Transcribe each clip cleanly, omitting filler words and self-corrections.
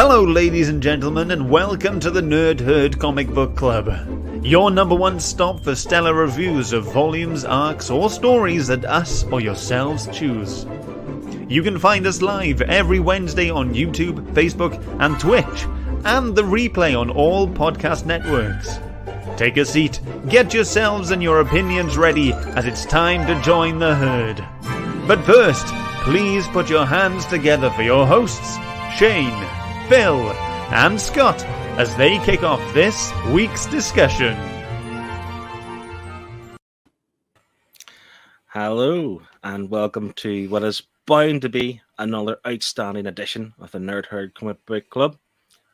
Hello ladies and gentlemen, and welcome to the Nerd Herd Comic Book Club, your number one stop for stellar reviews of volumes, arcs, or stories that us or yourselves choose. You can find us live every Wednesday on YouTube, Facebook, and Twitch, and the replay on all podcast networks. Take a seat, get yourselves and your opinions ready, as it's time to join the herd. But first, please put your hands together for your hosts, Shane, Phil, and Scott, as they kick off this week's discussion. Hello, and welcome to what is bound to be another outstanding edition of the Nerd Herd Comic Book Club.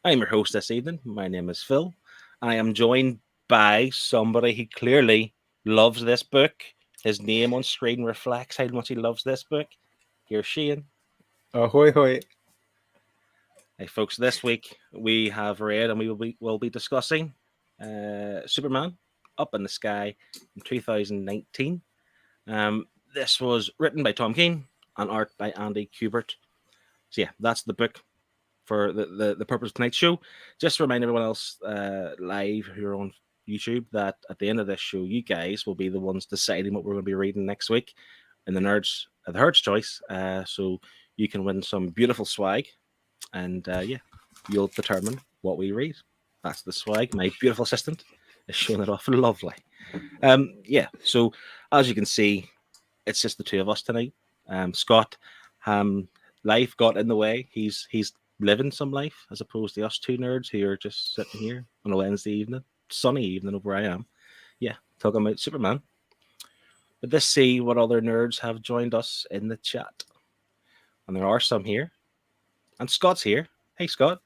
I'm your host this evening. My name is Phil. I am joined by somebody who clearly loves this book. His name on screen reflects how much he loves this book. Here's Shane. Ahoy, hoy. Hey, folks, this week we have read and we will be discussing Superman Up in the Sky in 2019. This was written by Tom King and art by Andy Kubert. So yeah, that's the book for the purpose of tonight's show. Just to remind everyone else live who are on YouTube that at the end of this show, you guys will be the ones deciding what we're going to be reading next week in the Herd's Choice. So you can win some beautiful swag. And you'll determine what we read. That's the swag. My beautiful assistant is showing it off. Lovely. So as you can see, it's just the two of us tonight. Scott, life got in the way. He's living some life as opposed to us two nerds who are just sitting here on a Wednesday evening, sunny evening over where I am. Yeah, talking about Superman. But let's see what other nerds have joined us in the chat. And there are some here. And Scott's here. Hey, Scott.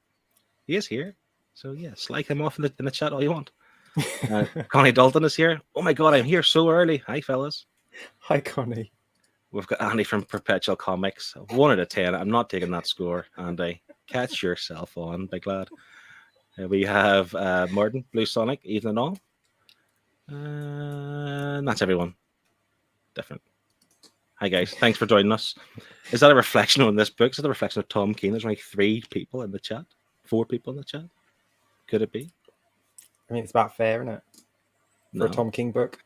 He is here. So, yeah, slag him off in the chat all you want. Connie Dalton is here. Oh, my God, I'm here so early. Hi, fellas. Hi, Connie. We've got Andy from Perpetual Comics. 1 out of 10. I'm not taking that score, Andy. Catch yourself on, big lad. We have Martin, Blue Sonic, evening all. And that's everyone. Different. Hi, guys. Thanks for joining us. Is that a reflection on this book? Is that a reflection of Tom King? There's only 3 people in the chat. 4 people in the chat. Could it be? I mean, it's about fair, isn't it? For a Tom King book.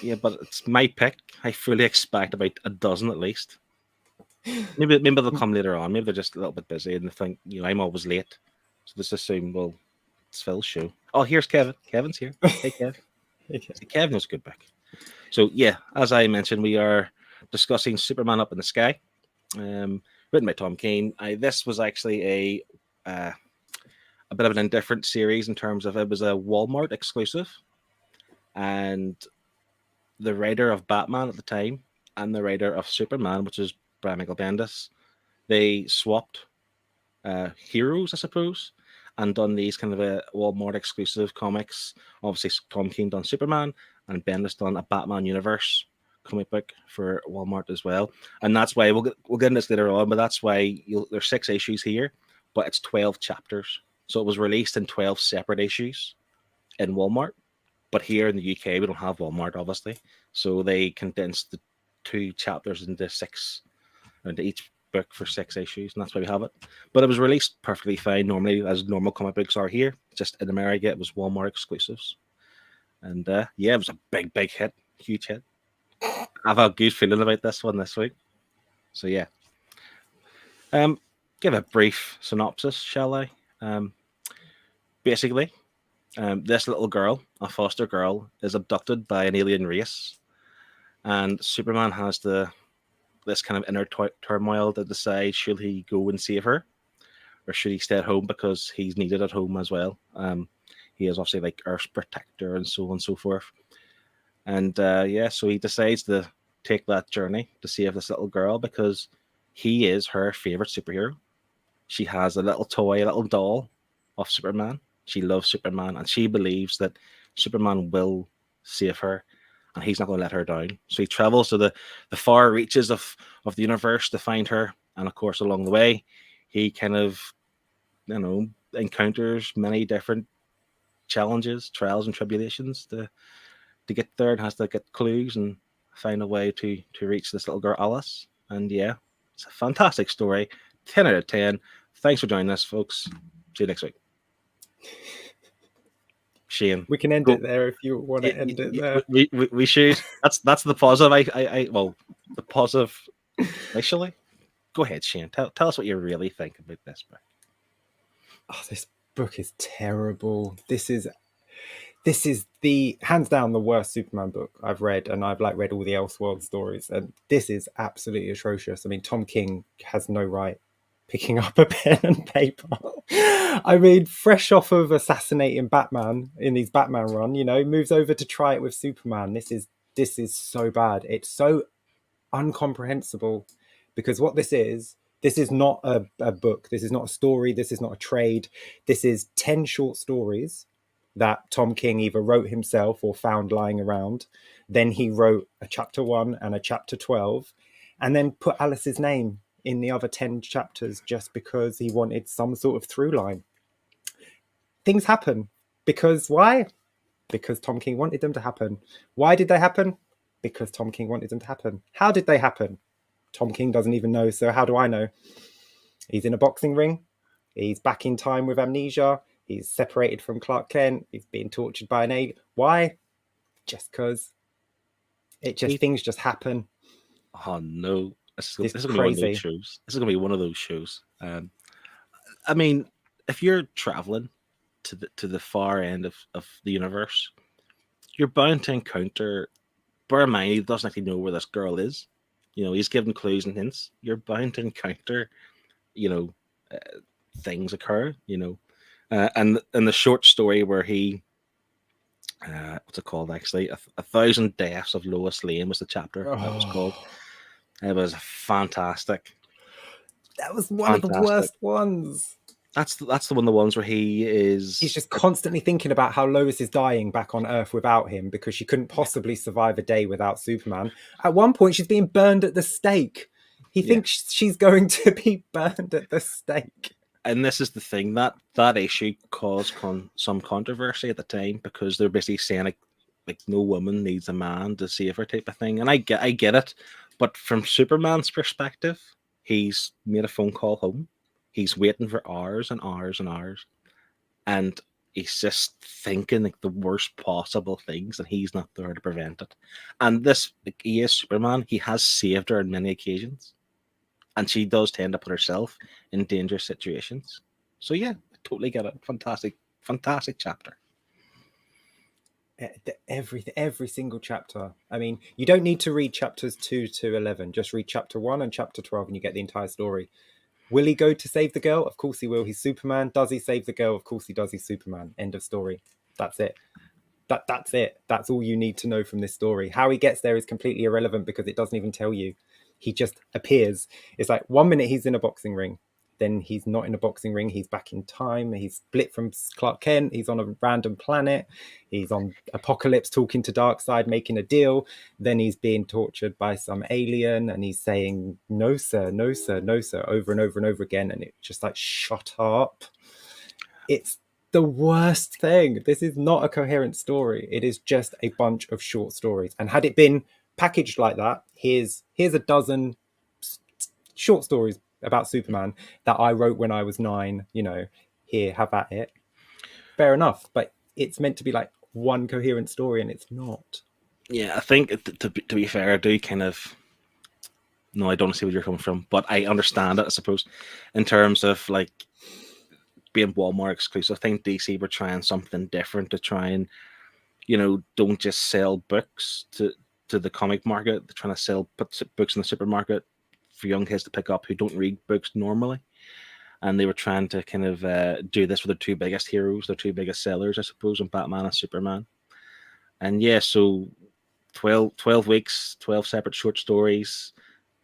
Yeah, but it's my pick. I fully expect about a dozen at least. Maybe they'll come later on. Maybe they're just a little bit busy and they think, I'm always late. So let's assume, well, it's Phil's show. Oh, here's Kevin. Kevin's here. Hey, Kev. Hey, Kev. See, Kevin was a good book. So, yeah, as I mentioned, we are discussing Superman Up in the Sky, written by Tom King. This was actually a bit of an indifferent series in terms of it was a Walmart exclusive, and the writer of Batman at the time and the writer of Superman, which is Brian Michael Bendis, they swapped heroes, I suppose, and done these kind of a Walmart exclusive comics. Obviously, Tom King done Superman, and Bendis done a Batman universe comic book for Walmart as well, and that's why we'll get into this later on. But that's why there's 6 issues here, but it's 12 chapters, so it was released in 12 separate issues in Walmart. But here in the UK, we don't have Walmart, obviously, so they condensed the 2 chapters into 6, into each book for 6 issues, and that's why we have it. But it was released perfectly fine, normally as normal comic books are here. Just in America, it was Walmart exclusives, and it was a big hit, huge hit. I have a good feeling about this one this week. So yeah. Give a brief synopsis, shall I? Basically, this little girl, a foster girl, is abducted by an alien race, and Superman has this kind of inner turmoil to decide, should he go and save her, or should he stay at home because he's needed at home as well. He is obviously like Earth's protector and so on and so forth. And so he decides to take that journey to save this little girl because he is her favorite superhero. She has a little toy, a little doll of Superman. She loves Superman, and she believes that Superman will save her, and he's not going to let her down. So he travels to the far reaches of the universe to find her. And of course, along the way, he kind of, encounters many different challenges, trials, and tribulations to get there, and has to get clues and find a way to reach this little girl, Alice. And yeah, it's a fantastic story. 10 out of 10. Thanks for joining us, folks. See you next week. Shane, We can end it there if you want to end it there. We should. That's the positive. The positive. Initially, go ahead, Shane. Tell us what you really think about this book. Oh, this book is terrible. This is the hands down the worst Superman book I've read, and I've read all the Elseworld stories, and this is absolutely atrocious. I mean, Tom King has no right picking up a pen and paper. I mean, fresh off of assassinating Batman in his Batman run, moves over to try it with Superman. This is so bad. It's so incomprehensible, because what this is not a book. This is not a story. This is not a trade. This is 10 short stories that Tom King either wrote himself or found lying around. Then he wrote a chapter 1 and a chapter 12, and then put Alice's name in the other 10 chapters just because he wanted some sort of through line. Things happen because why? Because Tom King wanted them to happen. Why did they happen? Because Tom King wanted them to happen. How did they happen? Tom King doesn't even know, so how do I know? He's in a boxing ring. He's back in time with amnesia. He's separated from Clark Kent. He's being tortured by an alien. Why? Just because things just happen. Oh no. This is going to be one of those shows. This is going to be one of those shows. I mean, if you're traveling to the far end of the universe, you're bound to encounter. Bear in mind, he doesn't actually know where this girl is. He's given clues and hints. You're bound to encounter, things occur. And in the short story where he, what's it called actually? 1,000 Deaths of Lois Lane was the chapter that was called. It was fantastic. That was one of the worst ones. That's the ones where he's just constantly thinking about how Lois is dying back on Earth without him, because she couldn't possibly survive a day without Superman. At one point, she's being burned at the stake. He thinks she's going to be burned at the stake. And this is the thing, that issue caused some controversy at the time, because they're basically saying like no woman needs a man to save her type of thing. And I get it. But from Superman's perspective, he's made a phone call home. He's waiting for hours and hours and hours. And he's just thinking like the worst possible things, and he's not there to prevent it. And he is Superman. He has saved her on many occasions. And she does tend to put herself in dangerous situations. So yeah, I totally get it. Fantastic, fantastic chapter. Every single chapter. I mean, you don't need to read chapters 2 to 11. Just read chapter 1 and chapter 12 and you get the entire story. Will he go to save the girl? Of course he will. He's Superman. Does he save the girl? Of course he does. He's Superman. End of story. That's it. That's it. That's all you need to know from this story. How he gets there is completely irrelevant, because it doesn't even tell you. He just appears. It's like 1 minute he's in a boxing ring, then he's not in a boxing ring. He's back in time. He's split from Clark Kent. He's on a random planet. He's on Apocalypse talking to Darkseid, making a deal. Then he's being tortured by some alien, and he's saying, "No, sir, no, sir, no, sir," over and over and over again. And it's just like, shut up. It's the worst thing. This is not a coherent story. It is just a bunch of short stories. And had it been packaged like that, here's a dozen short stories about Superman that I wrote when I was 9, here, have at it. Fair enough. But it's meant to be like one coherent story, and it's not. Yeah, I think to be fair, I do kind of... No, I don't see where you're coming from, but I understand it, I suppose, in terms of like being Walmart exclusive. I think DC were trying something different to try and, don't just sell books to the comic market. They're trying to put books in the supermarket for young kids to pick up who don't read books normally. And they were trying to kind of do this with their two biggest heroes, their two biggest sellers, I suppose, in Batman and Superman. And yeah, so 12 weeks, 12 separate short stories,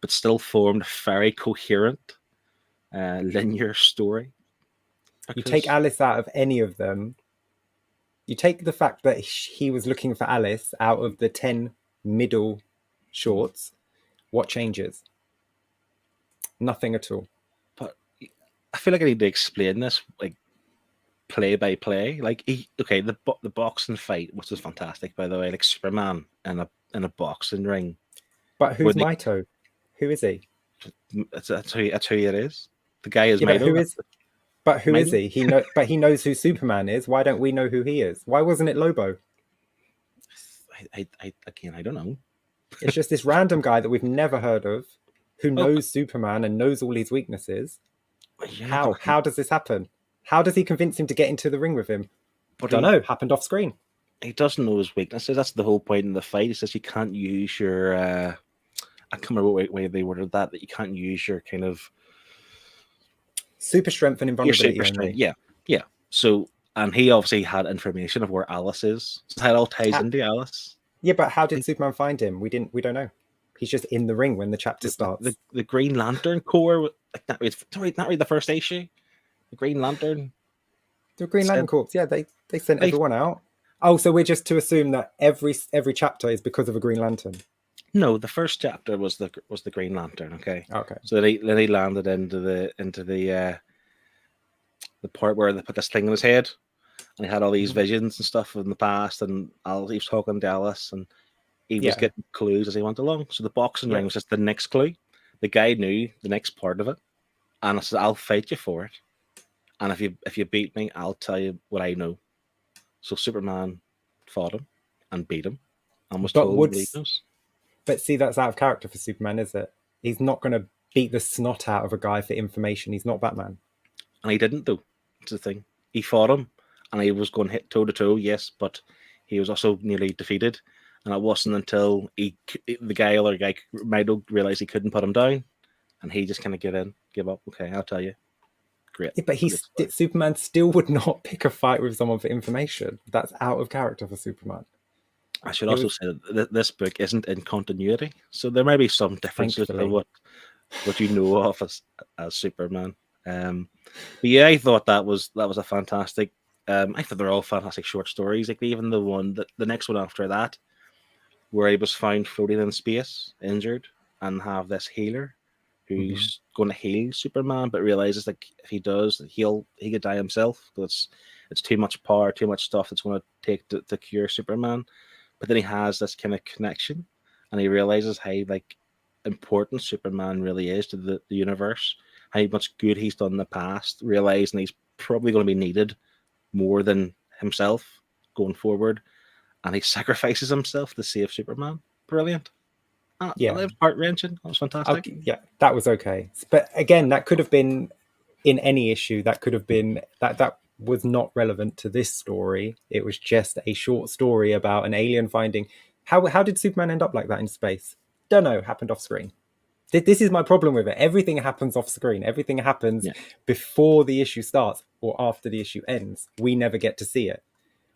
but still formed a very coherent, linear story. You take Alice out of any of them. You take the fact that he was looking for Alice out of the 10 middle shorts. What changes? Nothing at all. But I feel like I need to explain this like play by play. Like the boxing fight, which was fantastic, by the way. Like Superman in a boxing ring. But who's Maito? Who is he? That's who it is. The guy is Yeah, but Mado. who is? But who is Mado? he? But he knows who Superman is. Why don't we know who he is? Why wasn't it Lobo? Again, I don't know. It's just this random guy that we've never heard of, who Well, knows Superman and knows all his weaknesses. you're not gonna- How does this happen? How does he convince him to get into the ring with him? But Don't know. Happened off screen. he doesn't know his weaknesses. That's the whole point in the fight. He says you can't use your. I can't remember what way they worded that. That you can't use your kind of Super strength and your invulnerability super only. strength. Yeah. So, and he obviously had information of where Alice is. So that all ties into Alice. Yeah, but how did Superman find him? We don't know. He's just in the ring when the chapter starts. The Green Lantern Corps, like not really the first issue. The Green Lantern. The Green Lantern Corps. Yeah, they sent everyone out. Oh, so we're just to assume that every chapter is because of a Green Lantern. No, the first chapter was the Green Lantern. Okay. Okay. So then he landed into the part where they put this thing in his head, and he had all these visions and stuff in the past, and he was talking to Alice, and he was getting clues as he went along. So the boxing ring was just the next clue. The guy knew the next part of it, and I said, "I'll fight you for it, and if you beat me, I'll tell you what I know." So Superman fought him and beat him, and was told what he knows. But see, that's out of character for Superman, is it? He's not going to beat the snot out of a guy for information. He's not Batman. And he didn't, though. That's the thing. He fought him, and he was going hit toe-to-toe, yes, but he was also nearly defeated. And it wasn't until the other guy, Mado, realized he couldn't put him down, and he just kind of give up. Okay, I'll tell you. Great. Yeah, but Superman still would not pick a fight with someone for information. That's out of character for Superman. I should also say that this book isn't in continuity, so there may be some differences to what you know of as Superman. But yeah, I thought that was a fantastic. I thought they're all fantastic short stories. Like even the next one after that, where he was found floating in space, injured, and have this healer who's going to heal Superman, but realizes like if he does, he could die himself because it's too much power, too much stuff that's going to take to cure Superman. But then he has this kind of connection, and he realizes how like important Superman really is to the universe, how much good he's done in the past, realizing he's probably going to be needed more than himself going forward, and he sacrifices himself to save Superman. Brilliant. That was heart-wrenching. That was fantastic. Okay, yeah, that was okay. But again, that could have been in any issue. That could have been that was not relevant to this story. It was just a short story about an alien finding. How did Superman end up like that in space? Don't know. Happened off screen. This is my problem with it. Everything happens off screen. Everything happens before the issue starts or after the issue ends. We never get to see it.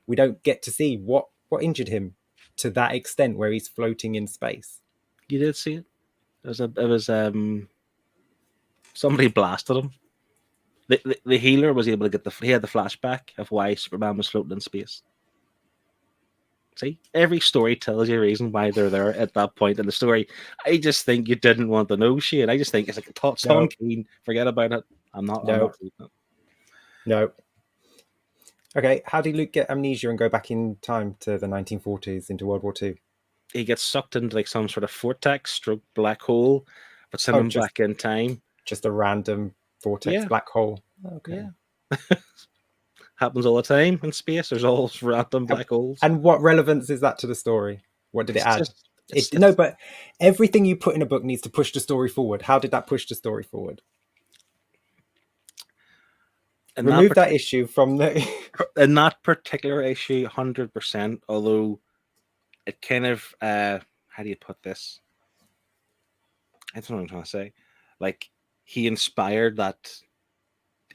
We don't get to see what injured him to that extent where he's floating in space. You did see it. It was somebody blasted him. The healer was able to he had the flashback of why Superman was floating in space. See, every story tells you a reason why they're there at that point in the story. I just think you didn't want to know, Shane. I just think it's like Tom Keen. Forget about it. I'm not reading it. No. Okay, how did Luke get amnesia and go back in time to the 1940s into World War II? He gets sucked into like some sort of vortex stroke black hole, but send him back in time. Just a random vortex black hole. Okay. Yeah. Happens all the time in space. There's all random black holes. And what relevance is that to the story? What did it add? No, but everything you put in a book needs to push the story forward. How did that push the story forward? Remove that issue from the... In that particular issue, 100%, although it kind of... how do you put this? I don't know what I'm trying to say. Like, he inspired that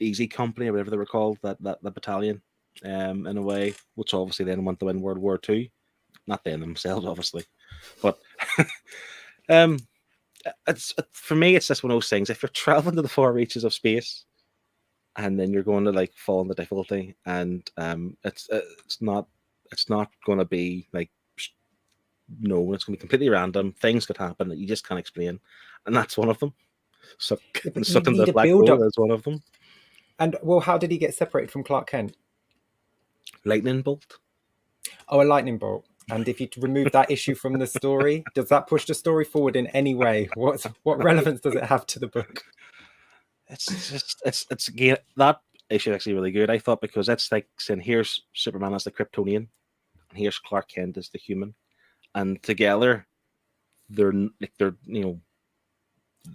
Easy Company, or whatever they were called, that battalion, in a way, which obviously then went to win World War II. Not them themselves, obviously. But for me, it's just one of those things. If you're traveling to the far reaches of space, and then you're going to like fall into difficulty, and it's not going to be like it's going to be completely random. Things could happen that you just can't explain, and that's one of them. Sucking the black hole is one of them. And well, how did he get separated from Clark Kent? Lightning bolt. Oh, a lightning bolt. And if you remove that issue from the story, does that push the story forward in any way? What relevance does it have to the book? it's again, that issue is actually really good, I thought, because it's like saying here's Superman as the Kryptonian, and here's Clark Kent as the human, and together they're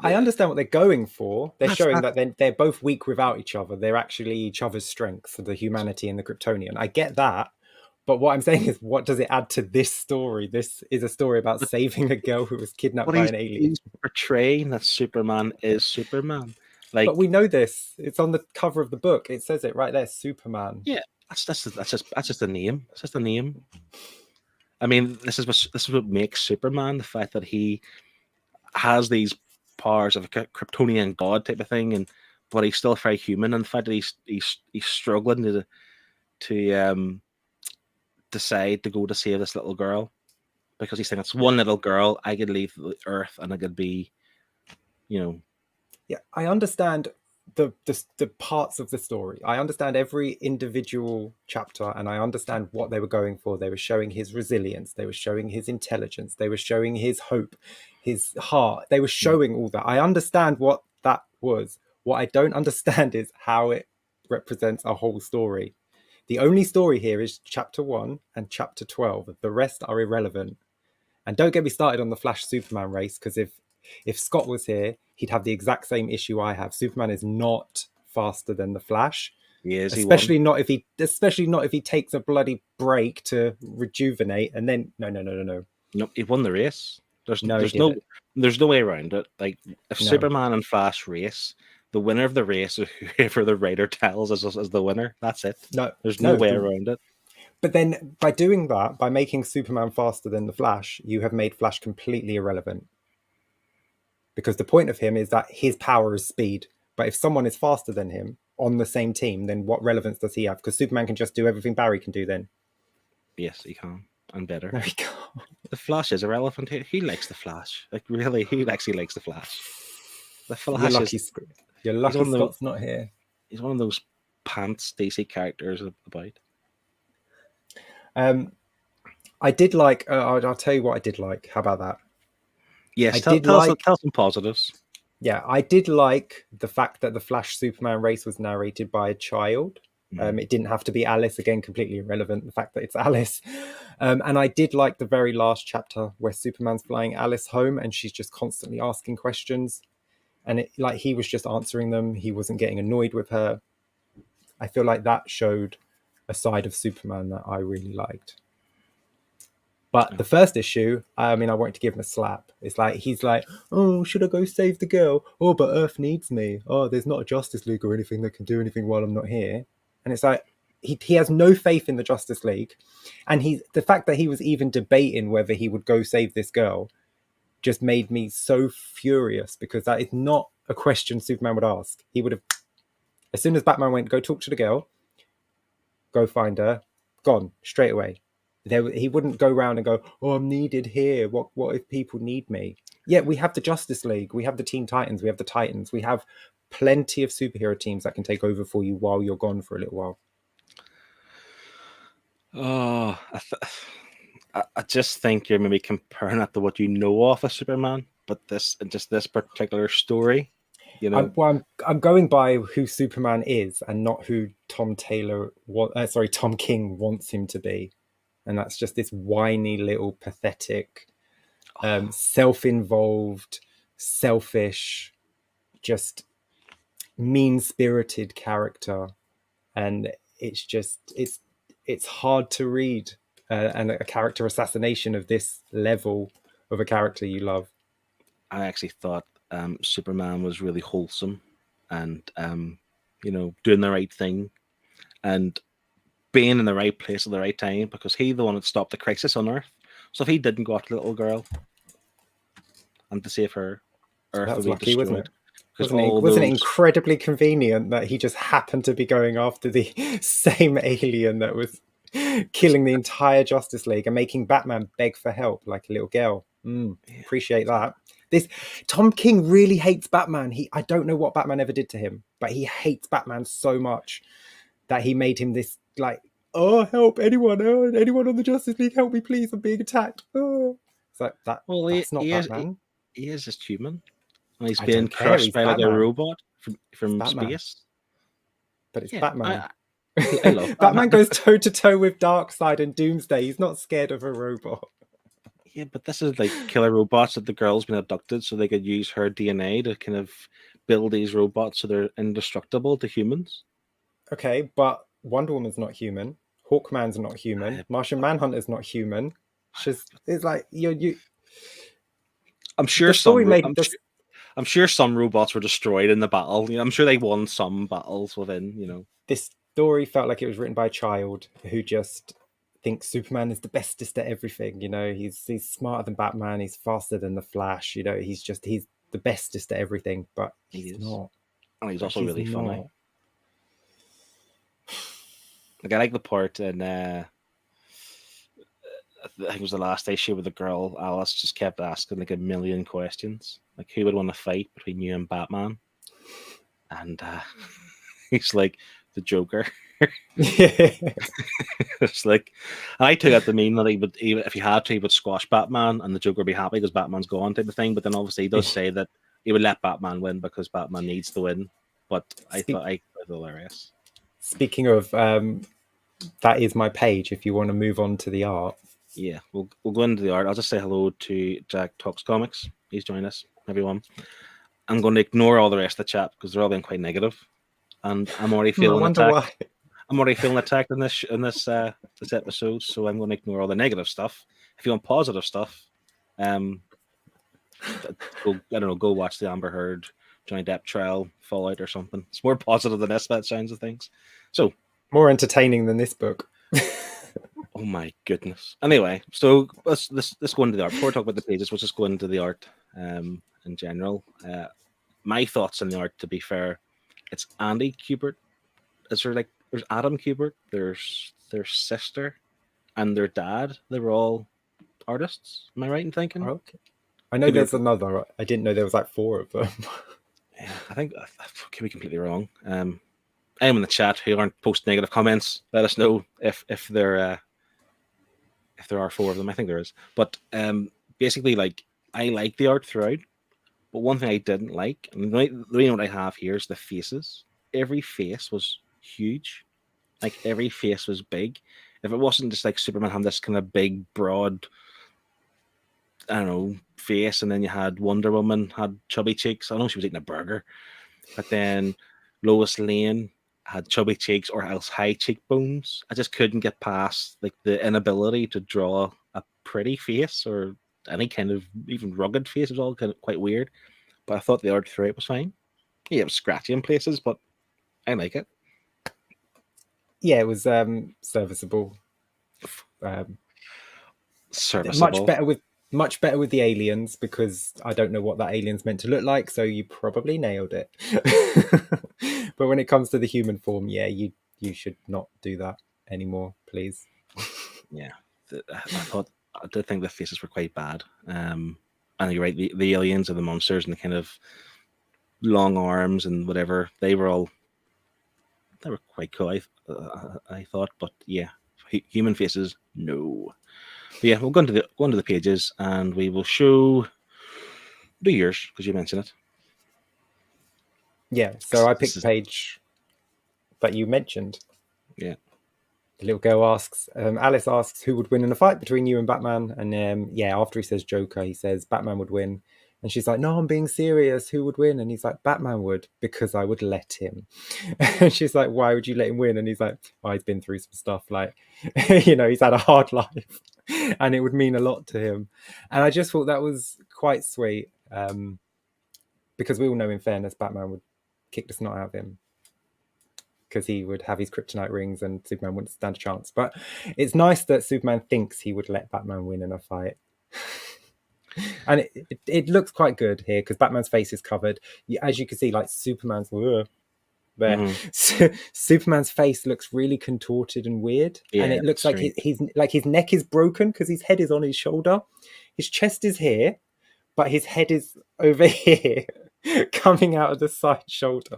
I understand what they're going for. They're That's- showing that they're both weak without each other. They're actually each other's strengths, the humanity and the Kryptonian. I get that. But what I'm saying is, what does it add to this story? This is a story about saving a girl who was kidnapped by an alien. He's portraying that Superman is Superman. Like, But we know this. It's on the cover of the book. It says it right there, Superman. yeah, that's just a name. It's just a name. I mean, this is what makes Superman, the fact that he has these powers of a Kryptonian god type of thing, but he's still very human. And the fact that he's struggling to decide to go to save this little girl, because he's saying it's one little girl. I could leave the Earth and I could be, Yeah, I understand the parts of the story. I understand every individual chapter, and I understand what they were going for. They were showing his resilience. They were showing his intelligence. They were showing his hope, his heart. They were showing all that. I understand what that was. What I don't understand is how it represents a whole story. The only story here is chapter 1 and chapter 12. The rest are irrelevant. And don't get me started on the Flash Superman race, because if Scott was here, he'd have the exact same issue I have. Superman is not faster than the Flash. he is. Especially not if he takes a bloody break to rejuvenate, and then no. No, he won the race. There's No, he no didn't. way around it. Like, if No. Superman and Flash race, the winner of the race, whoever the writer tells is the winner. That's it. No, There's no way around it. But then by doing that, by making Superman faster than the Flash, you have made Flash completely irrelevant. Because the point of him is that his power is speed. But if someone is faster than him on the same team, then what relevance does he have? Because Superman can just do everything Barry can do then. Yes, he can. And better. There we go. The Flash is irrelevant. He likes the Flash. Like, really, he actually likes the Flash. The Flash You're lucky Scott's not here. He's one of those pants DC characters about. I did like. I'll tell you what I did like. How about that? Yes, tell some positives. Yeah, I did like the fact that the Flash Superman race was narrated by a child. It didn't have to be Alice. Again, completely irrelevant, the fact that it's Alice. And I did like the very last chapter where Superman's flying Alice home and she's just constantly asking questions. And he was just answering them. He wasn't getting annoyed with her. I feel like that showed a side of Superman that I really liked. But the first issue, I wanted to give him a slap. It's like, he's like, oh, should I go save the girl? Oh, but Earth needs me. Oh, there's not a Justice League or anything that can do anything while I'm not here. And it's like, he has no faith in the Justice League. And the fact that he was even debating whether he would go save this girl just made me so furious, because that is not a question Superman would ask. He would have, as soon as Batman went, go talk to the girl, go find her, gone straight away. He wouldn't go around and go, oh, I'm needed here. What if people need me? Yeah, we have the Justice League. We have the Teen Titans. We have the Titans. We have plenty of superhero teams that can take over for you while you're gone for a little while. Oh, I just think you're maybe comparing that to what you know of a Superman, but this particular story, I'm going by who Superman is and not who Tom King wants him to be. And that's just this whiny little pathetic, self-involved, selfish, just mean-spirited character. And it's hard to read, and a character assassination of this level of a character you love. I actually thought Superman was really wholesome and, doing the right thing and being in the right place at the right time, because he the one that stopped the crisis on Earth. So if he didn't go after the little girl and to save her, Earth would be lucky, destroyed. Wasn't it incredibly convenient that he just happened to be going after the same alien that was killing the entire Justice League and making Batman beg for help like a little girl? Appreciate that. Tom King really hates Batman. I don't know what Batman ever did to him, but he hates Batman so much that he made him this, like, oh, help anyone on the Justice League, help me please, I'm being attacked. Oh. It's like that. Well, that's not Batman. He is just human. And he's being crushed by like a robot from Batman. space. But it's Yeah, Batman. I love Batman goes toe to toe with Darkseid and Doomsday. He's not scared of a robot. Yeah, but this is like killer robots that the girl's been abducted, so they could use her DNA to kind of build these robots so they're indestructible to humans. Okay, but Wonder Woman's not human. Hawkman's not human. Martian Manhunter's not human. It's like you. I'm sure The story some. made I'm, this. sure, I'm sure some robots were destroyed in the battle. You know, I'm sure they won some battles within. You know, This story felt like it was written by a child who just thinks Superman is the bestest at everything. You know, he's smarter than Batman. He's faster than the Flash. You know, he's the bestest at everything. But he's not. and he's But also really funny. not. Like I like the part in I think it was the last issue where the girl Alice just kept asking like a million questions, like who would want to fight between you and Batman, and he's like the Joker. It's like I took it to mean that he would, even if he had to, he would squash Batman, and the Joker would be happy because Batman's gone, type of thing. But then obviously he does say that he would let Batman win because Batman needs to win. But I thought it was hilarious. Speaking of, that is my page. If you want to move on to the art. Yeah, we'll go into the art. I'll just say hello to Jack Talks Comics. He's joined us, everyone. I'm going to ignore all the rest of the chat because they're all being quite negative, and I'm already feeling attacked. Why. I'm already feeling attacked in this episode, so I'm going to ignore all the negative stuff. If you want positive stuff, go watch the Amber Heard Johnny Depp trial Fallout or something. It's more positive than this, that sounds of things. So more entertaining than this book. Oh my goodness. Anyway, so let's go into the art. Before we talk about the pages, we'll just go into the art in general. My thoughts on the art, to be fair, it's Andy Kubert. There's Adam Kubert, there's their sister, and their dad. They were all artists. Am I right in thinking? Okay. I know there's another. I didn't know there was like 4 of them. Yeah, I think I could be completely wrong. Anyone in the chat who aren't posting negative comments, let us know if there are 4 of them. I think there is. But basically, like, I like the art throughout. But one thing I didn't like, and the only note I have here is the faces. Every face was huge. Like, every face was big. If it wasn't just like Superman having this kind of big, broad, I don't know, face, and then you had Wonder Woman had chubby cheeks. I know she was eating a burger. But then Lois Lane had chubby cheeks or else high cheekbones. I just couldn't get past like the inability to draw a pretty face or any kind of even rugged face. It was all kind of quite weird. But I thought the art throughout was fine. Yeah, it was scratchy in places, but I like it. Yeah, it was serviceable. Serviceable. Much better with the aliens, because I don't know what that alien's meant to look like, so you probably nailed it. But when it comes to the human form, yeah, you should not do that anymore, please. Yeah, I did think the faces were quite bad. And you're right, the aliens and the monsters and the kind of long arms and whatever, they were quite cool. I thought, but yeah, human faces, no. But yeah, we'll go into the pages and we will do yours because you mentioned it. Yeah, so I picked the page that you mentioned. Yeah. The little girl asks, Alice asks who would win in a fight between you and Batman. And after he says Joker, he says Batman would win. And she's like, no, I'm being serious. Who would win? And he's like, Batman would, because I would let him. And she's like, why would you let him win? And he's like, oh, he's been through some stuff. Like, he's had a hard life and it would mean a lot to him. And I just thought that was quite sweet. Because we all know, in fairness, Batman would kick the snot out of him, because he would have his kryptonite rings and Superman wouldn't stand a chance. But it's nice that Superman thinks he would let Batman win in a fight. And it looks quite good here, because Batman's face is covered. As you can see, like, Superman's there. Mm-hmm. Superman's face looks really contorted and weird. Yeah, and it looks like his neck is broken because his head is on his shoulder. His chest is here, but his head is over here, coming out of the side shoulder.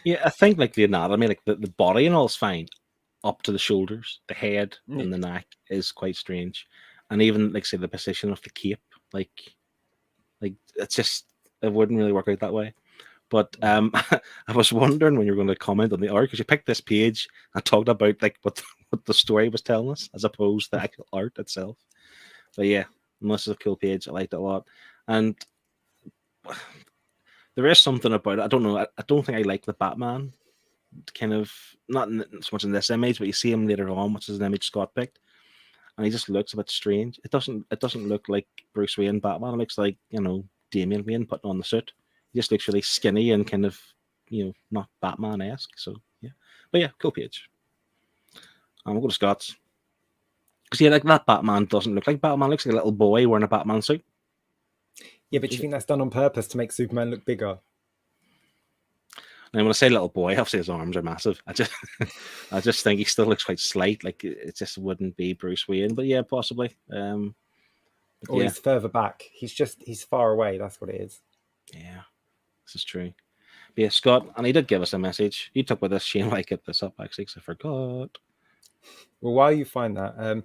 Yeah, I think like the anatomy, like the body and all is fine up to the shoulders. The head and the neck is quite strange. And even, like, say, the position of the cape, like it's just, it wouldn't really work out that way. But I was wondering when you were going to comment on the art, because you picked this page and talked about like what the story was telling us as opposed to the actual art itself. But yeah, this is a cool page. I liked it a lot. And there is something about it. I don't know. I don't think I like the Batman kind of, not so much in this image, but you see him later on, which is an image Scott picked, and he just looks a bit strange. It doesn't look like Bruce Wayne Batman. It looks like, Damian Wayne putting on the suit. He just looks really skinny and kind of, not Batman-esque. So yeah, but yeah, cool page. We'll go to Scott's, because yeah, like that Batman doesn't look like Batman. It looks like a little boy wearing a Batman suit. Yeah, but you think that's done on purpose to make Superman look bigger? And when I say little boy, obviously his arms are massive. I just think he still looks quite slight. Like it just wouldn't be Bruce Wayne. But yeah, possibly. Or he's further back. He's far away. That's what it is. Yeah, this is true. But yeah, Scott, and he did give us a message. You talked about this, Shane. I get this up actually, because I forgot. Well, while you find that,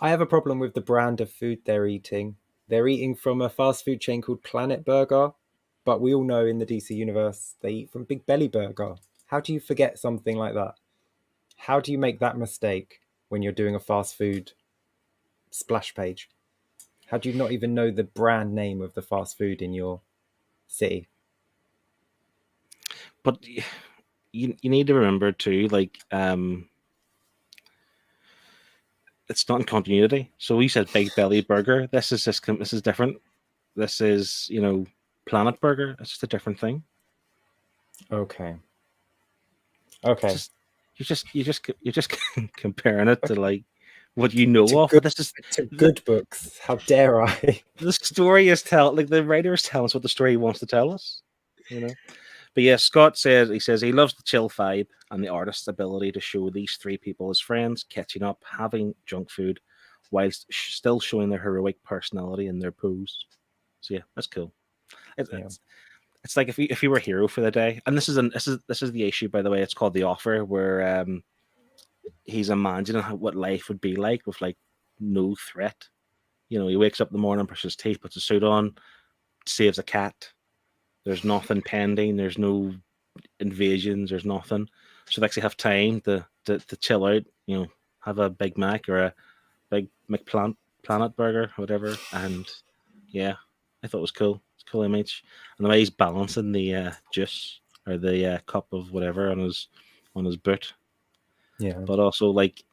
I have a problem with the brand of food they're eating. They're eating from a fast food chain called Planet Burger, but we all know in the DC universe they eat from Big Belly Burger. How do you forget something like that? How do you make that mistake when you're doing a fast food splash page? How do you not even know the brand name of the fast food in your city? But you need to remember too, like it's not in continuity. So we said Big Belly Burger. This is different. This is, Planet Burger. It's just a different thing. Okay. You're just comparing it to like what you know of. Good, this is to good books. How dare I? The story is the writer is telling us what the story wants to tell us. But yeah, Scott says he loves the chill vibe and the artist's ability to show these three people as friends, catching up, having junk food, whilst still showing their heroic personality in their pose. So yeah, that's cool. It's like if you were a hero for the day, and this is the issue, by the way. It's called The Offer, where he's imagining what life would be like with like no threat. He wakes up in the morning, brushes his teeth, puts a suit on, saves a cat. There's nothing pending. There's no invasions. There's nothing. So they actually have time to chill out. Have a Big Mac or a Big Planet Burger, or whatever. And yeah, I thought it was cool. It's a cool image, and the way he's balancing the juice or the cup of whatever on his boot. Yeah, but also like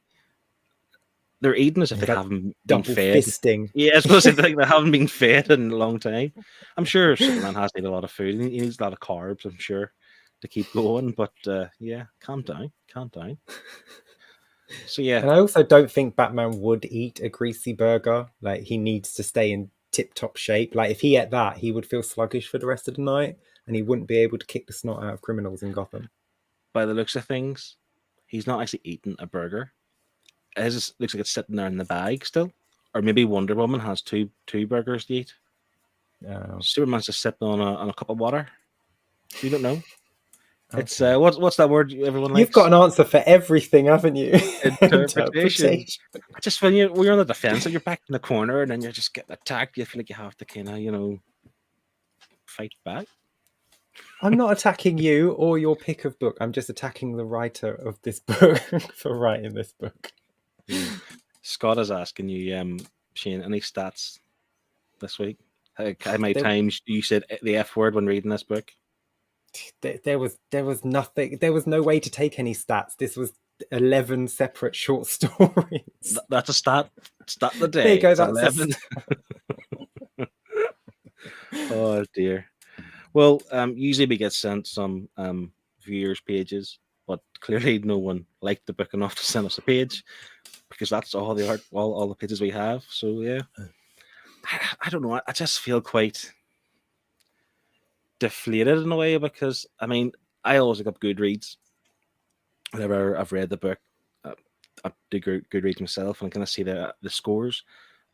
they're eating as if they haven't been fed. Fisting. Yeah, I suppose they haven't been fed in a long time. I'm sure Superman has to eat a lot of food. He needs a lot of carbs, I'm sure, to keep going. But yeah, calm down. So yeah, and I also don't think Batman would eat a greasy burger. Like, he needs to stay in tip-top shape. Like, if he ate that, he would feel sluggish for the rest of the night, and he wouldn't be able to kick the snot out of criminals in Gotham. By the looks of things, he's not actually eating a burger. It looks like it's sitting there in the bag still, or maybe Wonder Woman has two burgers to eat. Superman's just sipping on a cup of water. You don't know. Okay. It's what's that word everyone likes? You've got an answer for everything, haven't you? Interpretation. Just when you're on the defense and you're back in the corner and then you're just getting attacked, you feel like you have to kind of fight back. I'm not attacking you or your pick of book. I'm just attacking the writer of this book for writing this book. Scott is asking you, Shane, any stats this week? How many times you said the F word when reading this book? There was nothing. There was no way to take any stats. This was 11 separate short stories. That's a stat. Stat the day. There you go. It's That's 11. Oh dear. Well, usually we get sent some viewers' pages, but clearly no one liked the book enough to send us a page, because that's all the art, all the pages we have. So yeah, I don't know. I just feel quite deflated in a way, because I mean, I always look up Goodreads whenever I've read the book. I do Goodreads myself, and I kind of see the scores.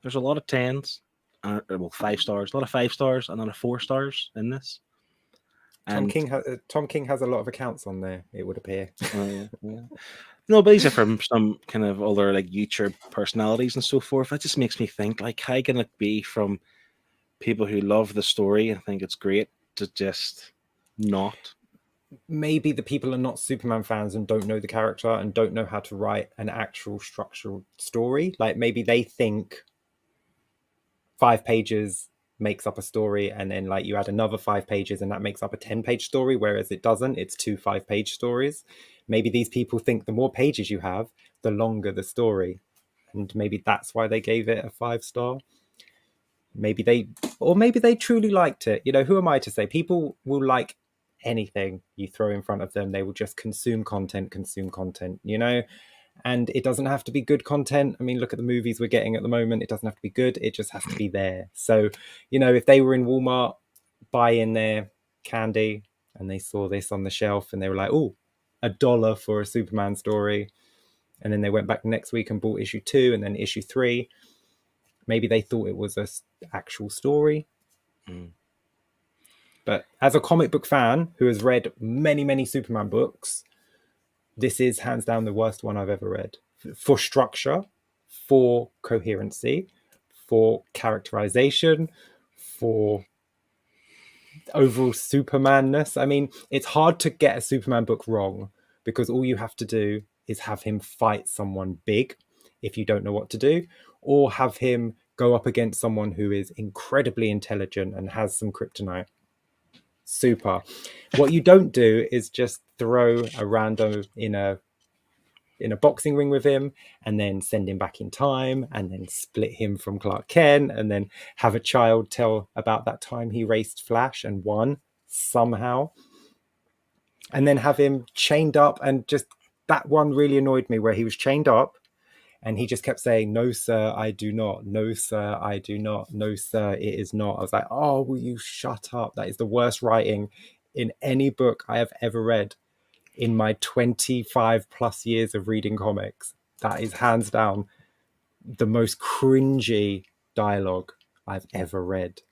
There's a lot of 10s, 5 stars, a lot of 5 stars, and a lot of 4 stars in this. Tom King has a lot of accounts on there, it would appear. Yeah. No, but these are from some kind of other like YouTube personalities and so forth. That just makes me think, like, how can it be from people who love the story and think it's great to just not? Maybe the people are not Superman fans and don't know the character and don't know how to write an actual structural story. Like maybe they think 5 pages makes up a story, and then like you add another 5 pages and that makes up a 10-page story, whereas it doesn't. It's 2 5-page stories. Maybe these people think the more pages you have, the longer the story, and maybe that's why they gave it a 5-star. Maybe they truly liked it. You know, who am I to say? People will like anything you throw in front of them. They will just consume content, you know. And it doesn't have to be good content. I mean, look at the movies we're getting at the moment. It doesn't have to be good. It just has to be there. So, you know, if they were in Walmart buying their candy and they saw this on the shelf and they were like, oh, $1 for a Superman story. And then they went back next week and bought issue 2 and then issue 3. Maybe they thought it was an actual story. But as a comic book fan who has read many, many Superman books, this is hands down the worst one I've ever read. For structure, for coherency, for characterization, for overall Supermanness. I mean, it's hard to get a Superman book wrong because all you have to do is have him fight someone big if you don't know what to do, or have him go up against someone who is incredibly intelligent and has some kryptonite. Super. What you don't do is just throw a rando in a boxing ring with him and then send him back in time and then split him from Clark Kent and then have a child tell about that time he raced Flash and won somehow, and then have him chained up. And just that one really annoyed me, where he was chained up and he just kept saying, no, sir, I do not. No, sir, I do not. No, sir, it is not. I was like, oh, will you shut up? That is the worst writing in any book I have ever read in my 25 plus years of reading comics. That is hands down the most cringy dialogue I've ever read.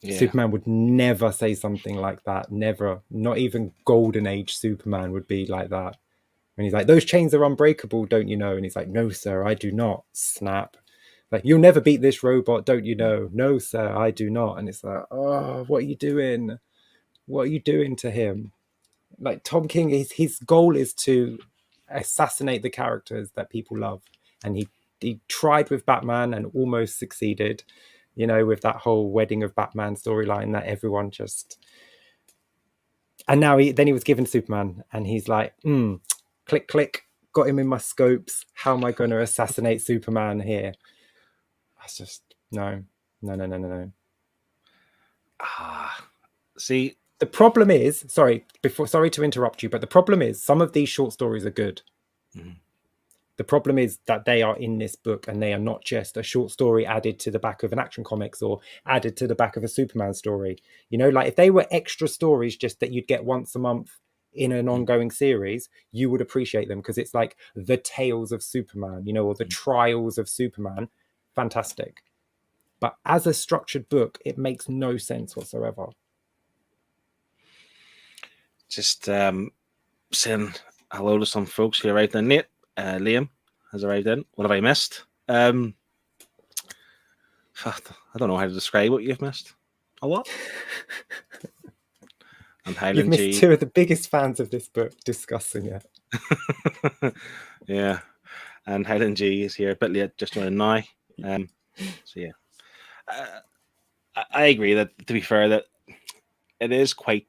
Yeah. Superman would never say something like that. Never. Not even Golden Age Superman would be like that. And he's like, those chains are unbreakable, don't you know? And he's like, no, sir, I do not. Snap. Like, you'll never beat this robot, don't you know? No, sir, I do not. And it's like, oh, what are you doing? What are you doing to him? Like, Tom King, his goal is to assassinate the characters that people love. And he tried with Batman and almost succeeded, you know, with that whole Wedding of Batman storyline that everyone just... And now he was given Superman and he's like, click, click, got him in my scopes. How am I going to assassinate Superman here? That's just, no. See, the problem is, sorry to interrupt you, but the problem is some of these short stories are good. Mm-hmm. The problem is that they are in this book and they are not just a short story added to the back of an Action Comics or added to the back of a Superman story. You know, like if they were extra stories just that you'd get once a month in an ongoing series, you would appreciate them because it's like the Tales of Superman, you know, or the Trials of Superman. Fantastic. But as a structured book, it makes no sense whatsoever. Just saying hello to some folks who arrived in. Nate, Liam has arrived in. What have I missed? I don't know how to describe what you've missed. A lot. And Highland You've missed G. 2 of the biggest fans of this book discussing it. Yeah. And Highland G is here a bit late, just joining now. So yeah. I agree that, to be fair, that it is quite,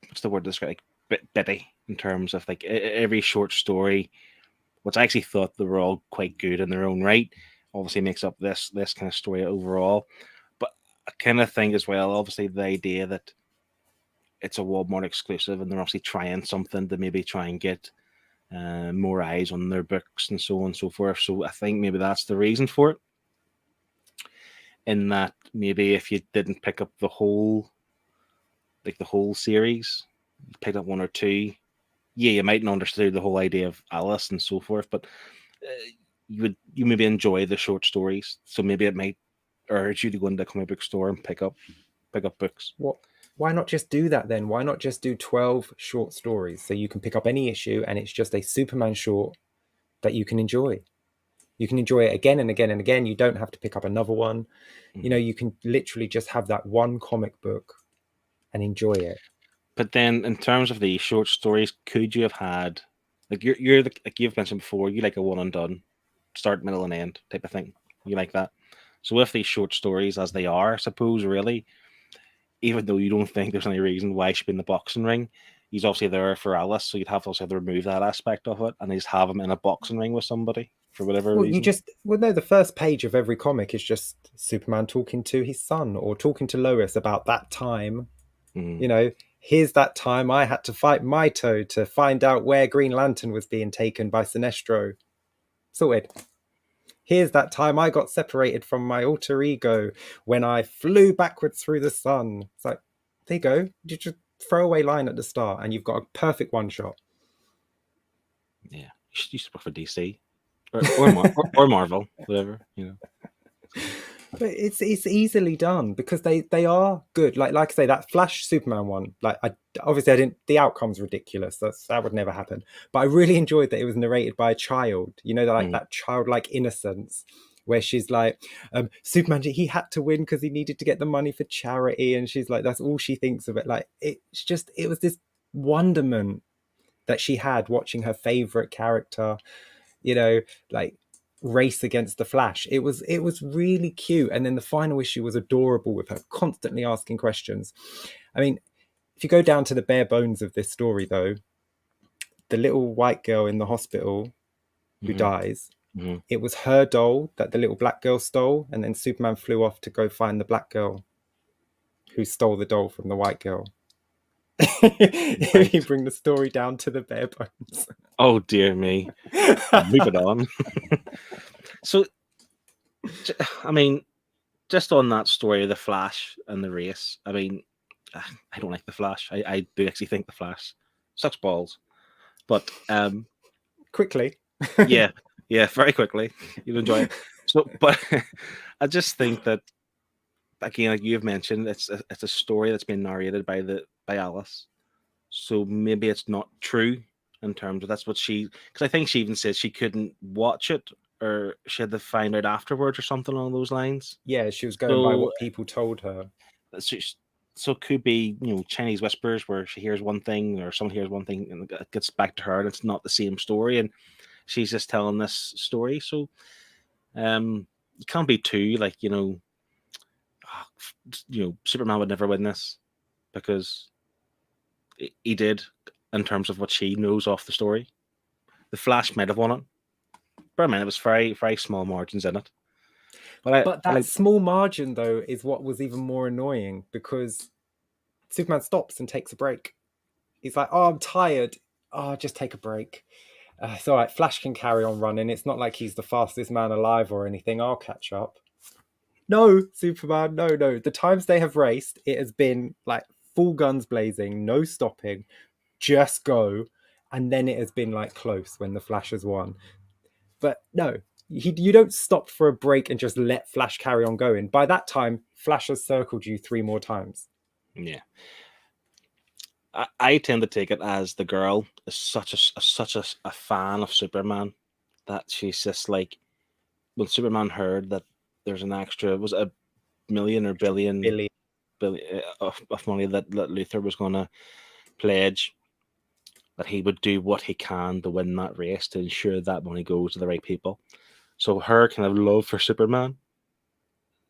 what's the word to describe, like bitty in terms of like every short story, which I actually thought they were all quite good in their own right, obviously makes up this kind of story overall. But I kind of think as well, obviously the idea that it's a Walmart exclusive and they're obviously trying something to maybe try and get more eyes on their books and so on and so forth. So I think maybe that's the reason for it. In that maybe if you didn't pick up the whole series, picked up 1 or 2, yeah, you mightn't understand the whole idea of Alice and so forth, but you maybe enjoy the short stories. So maybe it might urge you to go into a comic book store and pick up books. What? Why not just do that then? Why not just do 12 short stories so you can pick up any issue and it's just a Superman short that you can enjoy? You can enjoy it again and again and again. You don't have to pick up another one. You know, you can literally just have that one comic book and enjoy it. But then, in terms of the short stories, could you have had like you're like you've mentioned before, you like a one and done, start, middle, and end type of thing. You like that. So with these short stories as they are, I suppose really, even though you don't think there's any reason why she should be in the boxing ring, he's obviously there for Alice, so you'd have to also have to remove that aspect of it and just have him in a boxing ring with somebody for whatever Well, reason. no, the first page of every comic is just Superman talking to his son or talking to Lois about that time. You know, here's that time I had to fight Mito to find out where Green Lantern was being taken by Sinestro. Sorted. Here's that time I got separated from my alter ego when I flew backwards through the sun. It's like, there you go. You just throwaway line at the start and you've got a perfect one shot. Yeah, you should work for DC or Marvel, whatever, you know. But it's easily done because they are good. Like I say, that Flash Superman one. Like I didn't. The outcome's ridiculous. That would never happen. But I really enjoyed that it was narrated by a child. You know, that childlike innocence, where she's like, Superman, he had to win because he needed to get the money for charity, and she's like, that's all she thinks of it. Like it was this wonderment that she had watching her favorite character, you know, like race against the Flash. It was really cute. And then the final issue was adorable with her constantly asking questions. I mean, if you go down to the bare bones of this story though, the little white girl in the hospital who dies, it was her doll that the little black girl stole, and then Superman flew off to go find the black girl who stole the doll from the white girl. You bring the story down to the bare bones. Oh dear me. Move it on. So, I mean, just on that story of the Flash and the race, I mean, I don't like the Flash. I do actually think the Flash sucks balls. But quickly. yeah, very quickly. You'll enjoy it. So, but I just think that, again, like you've mentioned, it's a story that's been narrated by Alice. So maybe it's not true in terms of that's what she, because I think she even said she couldn't watch it, or she had to find out afterwards or something along those lines. Yeah, she was going by what people told her. So it could be, you know, Chinese whispers where she hears one thing or someone hears one thing and it gets back to her and it's not the same story and she's just telling this story. So you can't be too like, you know, Superman would never win this because he did in terms of what she knows off the story. The Flash might have won it. But I mean, it was very, very small margins in it. But that small margin, though, is what was even more annoying because Superman stops and takes a break. He's like, oh, I'm tired. Oh, just take a break. It's all right. Flash can carry on running. It's not like he's the fastest man alive or anything. I'll catch up. No, Superman, no. The times they have raced, it has been like full guns blazing, no stopping, just go. And then it has been like close when the Flash has won. But no, you don't stop for a break and just let Flash carry on going. By that time, Flash has circled you 3 more times. Yeah. I tend to take it as the girl is such a fan of Superman that she's just like, when Superman heard that there's an extra, was it $1 million or billion of money that Luthor was going to pledge, that he would do what he can to win that race to ensure that money goes to the right people. So her kind of love for Superman,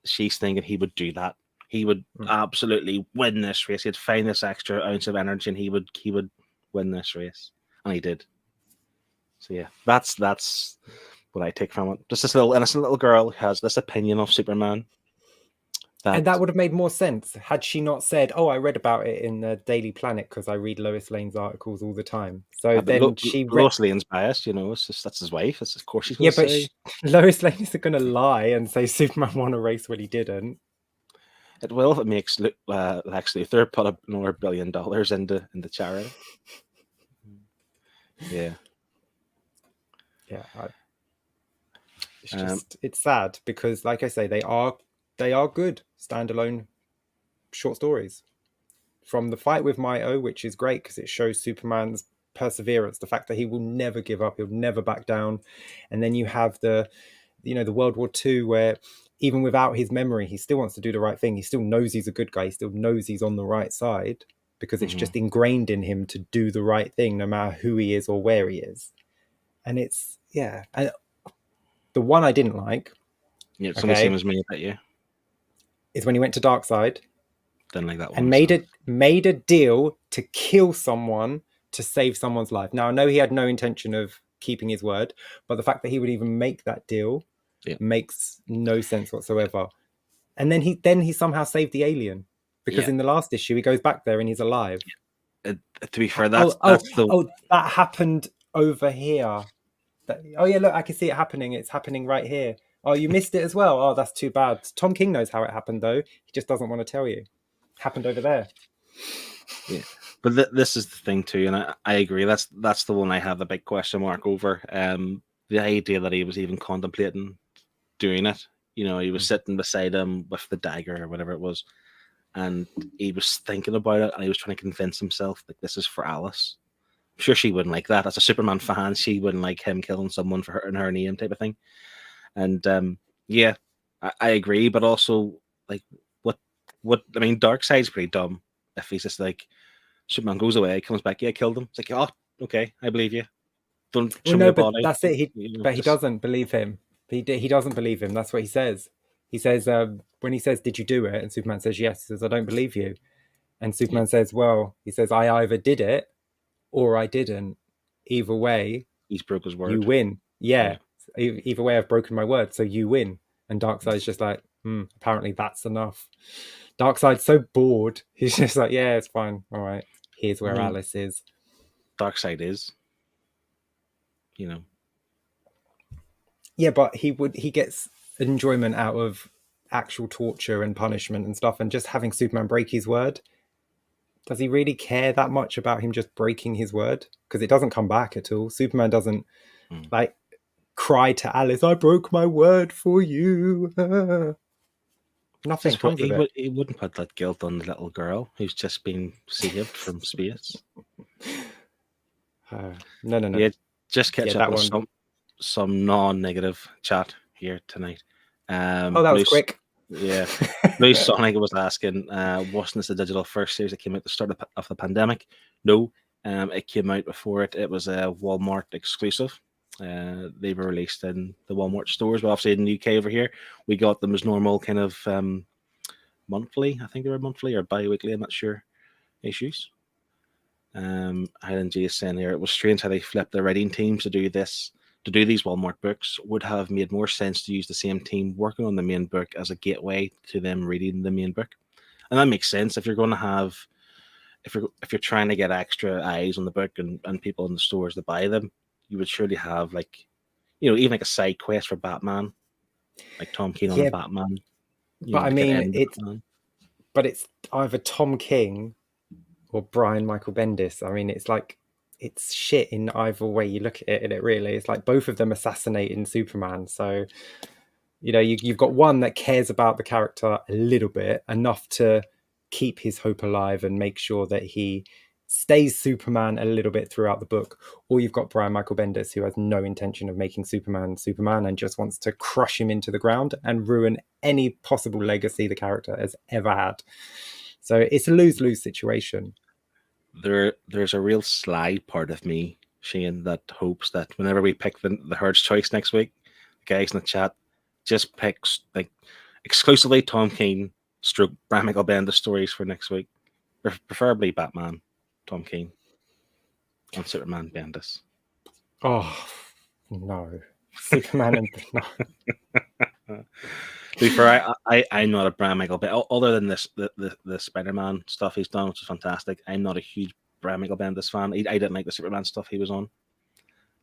she's thinking he would do that. He would absolutely win this race. He'd find this extra ounce of energy and he would win this race. And he did. So yeah, that's what I take from it. Just this little innocent little girl who has this opinion of Superman. And that would have made more sense had she not said, oh, I read about it in the Daily Planet because I read Lois Lane's articles all the time. So then Lois Lane's biased, you know, it's just, that's his wife. It's, of course she's going to say. But Lois Lane isn't going to lie and say Superman won a race when he didn't. It will if it makes Lex Luthor put another $1 billion into charity. Yeah. Yeah. It's just, it's sad because, like I say, they are good standalone short stories. From the fight with Mito, which is great because it shows Superman's perseverance, the fact that he will never give up, he'll never back down. And then you have the World War II where even without his memory, he still wants to do the right thing. He still knows he's a good guy. He still knows he's on the right side because it's just ingrained in him to do the right thing, no matter who he is or where he is. And it's, yeah. And the one I didn't like, it's the same as me, I bet you, is when he went to Darkseid. Didn't like that one. And made a deal to kill someone to save someone's life. Now, I know he had no intention of keeping his word, but the fact that he would even make that deal makes no sense whatsoever. And then he somehow saved the alien, because in the last issue he goes back there and he's alive. To be fair, that happened over here. Look, I can see it happening. It's happening right here. Oh, you missed it as well. Oh, that's too bad. Tom King knows how it happened, though. He just doesn't want to tell you. Happened over there. Yeah, but this is the thing too, and I agree. That's the one I have the big question mark over. The idea that he was even contemplating doing it. You know, he was sitting beside him with the dagger or whatever it was, and he was thinking about it, and he was trying to convince himself that this is for Alice. I'm sure she wouldn't like that. As a Superman fan, she wouldn't like him killing someone for her and her name type of thing. And I agree, but also like what I mean, Darkseid's pretty dumb. If he's just like, Superman goes away, comes back, killed him. It's like, oh, okay, I believe you. Don't show me a body. That's it. He doesn't believe him. He doesn't believe him. That's what he says. He says, when he says, "Did you do it?" and Superman says, "Yes," he says, "I don't believe you." And Superman says, "Well," he says, "I either did it or I didn't. Either way, he's broke his word. You win." Yeah. Either way, I've broken my word, so you win. And Darkseid's just like, apparently that's enough. Darkseid's so bored. He's just like, yeah, it's fine. All right. Here's where Alice is. Darkseid is. You know. Yeah, but he gets enjoyment out of actual torture and punishment and stuff, and just having Superman break his word. Does he really care that much about him just breaking his word? Because it doesn't come back at all. Superman doesn't like cry to Alice, "I broke my word for you." Nothing comes of it. He wouldn't put that guilt on the little girl who's just been saved from space. No. Yeah, just catch up with some non-negative chat here tonight. That was quick. Yeah. Blue Sonic was asking, wasn't this the digital first series that came out at the start of the pandemic? No, it came out before it. It was a Walmart exclusive. They were released in the Walmart stores, but obviously in the UK over here, we got them as normal kind of monthly. I think they were monthly or bi-weekly, I'm not sure, issues. Highland G is saying here, it was strange how they flipped their writing teams to do these Walmart books. Would have made more sense to use the same team working on the main book as a gateway to them reading the main book. And that makes sense if you're going to have, if you're trying to get extra eyes on the book and people in the stores to buy them, you would surely have, like, you know, even like a side quest for Batman, like Tom King on Batman. But I mean, it's either Tom King or Brian Michael Bendis. I mean, it's like, it's shit in either way you look at it. And it really, it's like both of them assassinating Superman. So, you know, you've got one that cares about the character a little bit, enough to keep his hope alive and make sure that he stays Superman a little bit throughout the book, or you've got Brian Michael Bendis, who has no intention of making Superman and just wants to crush him into the ground and ruin any possible legacy the character has ever had. So it's a lose-lose situation. There's a real sly part of me, Shane, that hopes that whenever we pick the Herd's Choice next week, the guys in the chat just picks like exclusively Tom King / Brian Michael Bendis stories for next week, preferably Batman, Tom King, and Superman, Bendis. Oh no, Superman and no. To be fair, I'm not a Brian Michael Bendis, other than the Spider-Man stuff he's done, which is fantastic. I'm not a huge Brian Michael Bendis fan. I didn't like the Superman stuff he was on,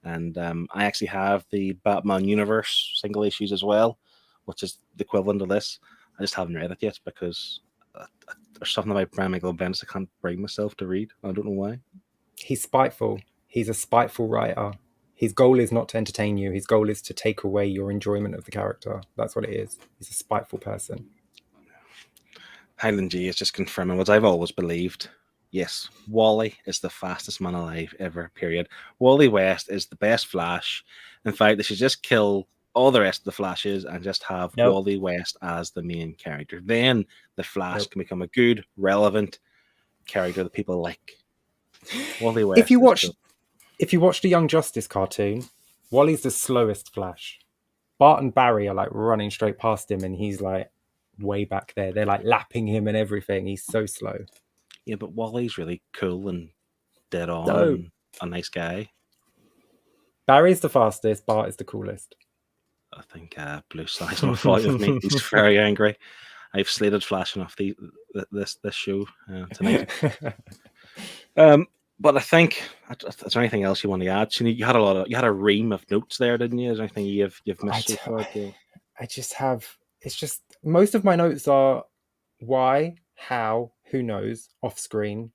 and I actually have the Batman Universe single issues as well, which is the equivalent of this. I just haven't read it yet because there's something about Brian Michael Bendis I can't bring myself to read. I don't know why. He's spiteful. He's a spiteful writer. His goal is not to entertain you. His goal is to take away your enjoyment of the character. That's what it is. He's a spiteful person. Highland G is just confirming what I've always believed. Yes, Wally is the fastest man alive ever, period. Wally West is the best Flash. In fact, they should just kill all the rest of the Flashes and just have Nope. Wally West as the main character. Then the Flash Nope. can become a good, relevant character that people like. Wally West. If you is watch, cool. if you watch the Young Justice cartoon, Wally's the slowest Flash. Bart and Barry are like running straight past him, and he's like way back there. They're like lapping him and everything. He's so slow. Yeah, but Wally's really cool and dead on No. and a nice guy. Barry's the fastest. Bart is the coolest. I think Blue Sky's not following with me. He's very angry. I've slated Flash enough this show tonight. But I think, is there anything else you want to add? You had a ream of notes there, didn't you? Is there anything you've missed so far? I just have. It's just most of my notes are why, how, who knows, off screen.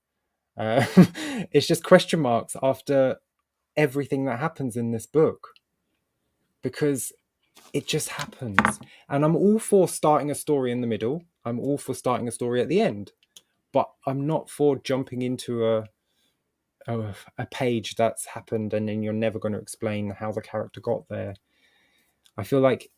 It's just question marks after everything that happens in this book, because it just happens. And I'm all for starting a story in the middle. I'm all for starting a story at the end, but I'm not for jumping into a page that's happened and then you're never going to explain how the character got there. I feel like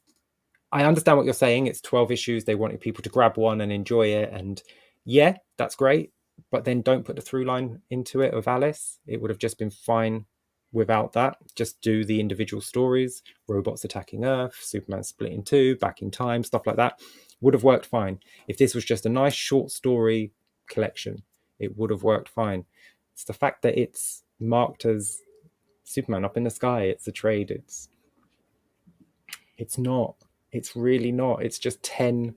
I understand what you're saying. It's 12 issues. They wanted people to grab one and enjoy it. And yeah, that's great. But then don't put the through line into it of Alice. It would have just been fine without that. Just do the individual stories, robots attacking Earth, Superman split in two, back in time, stuff like that. Would have worked fine. If this was just a nice short story collection, it would have worked fine. It's the fact that it's marked as Superman up in the sky. It's a trade. It's not. It's really not. It's just 10.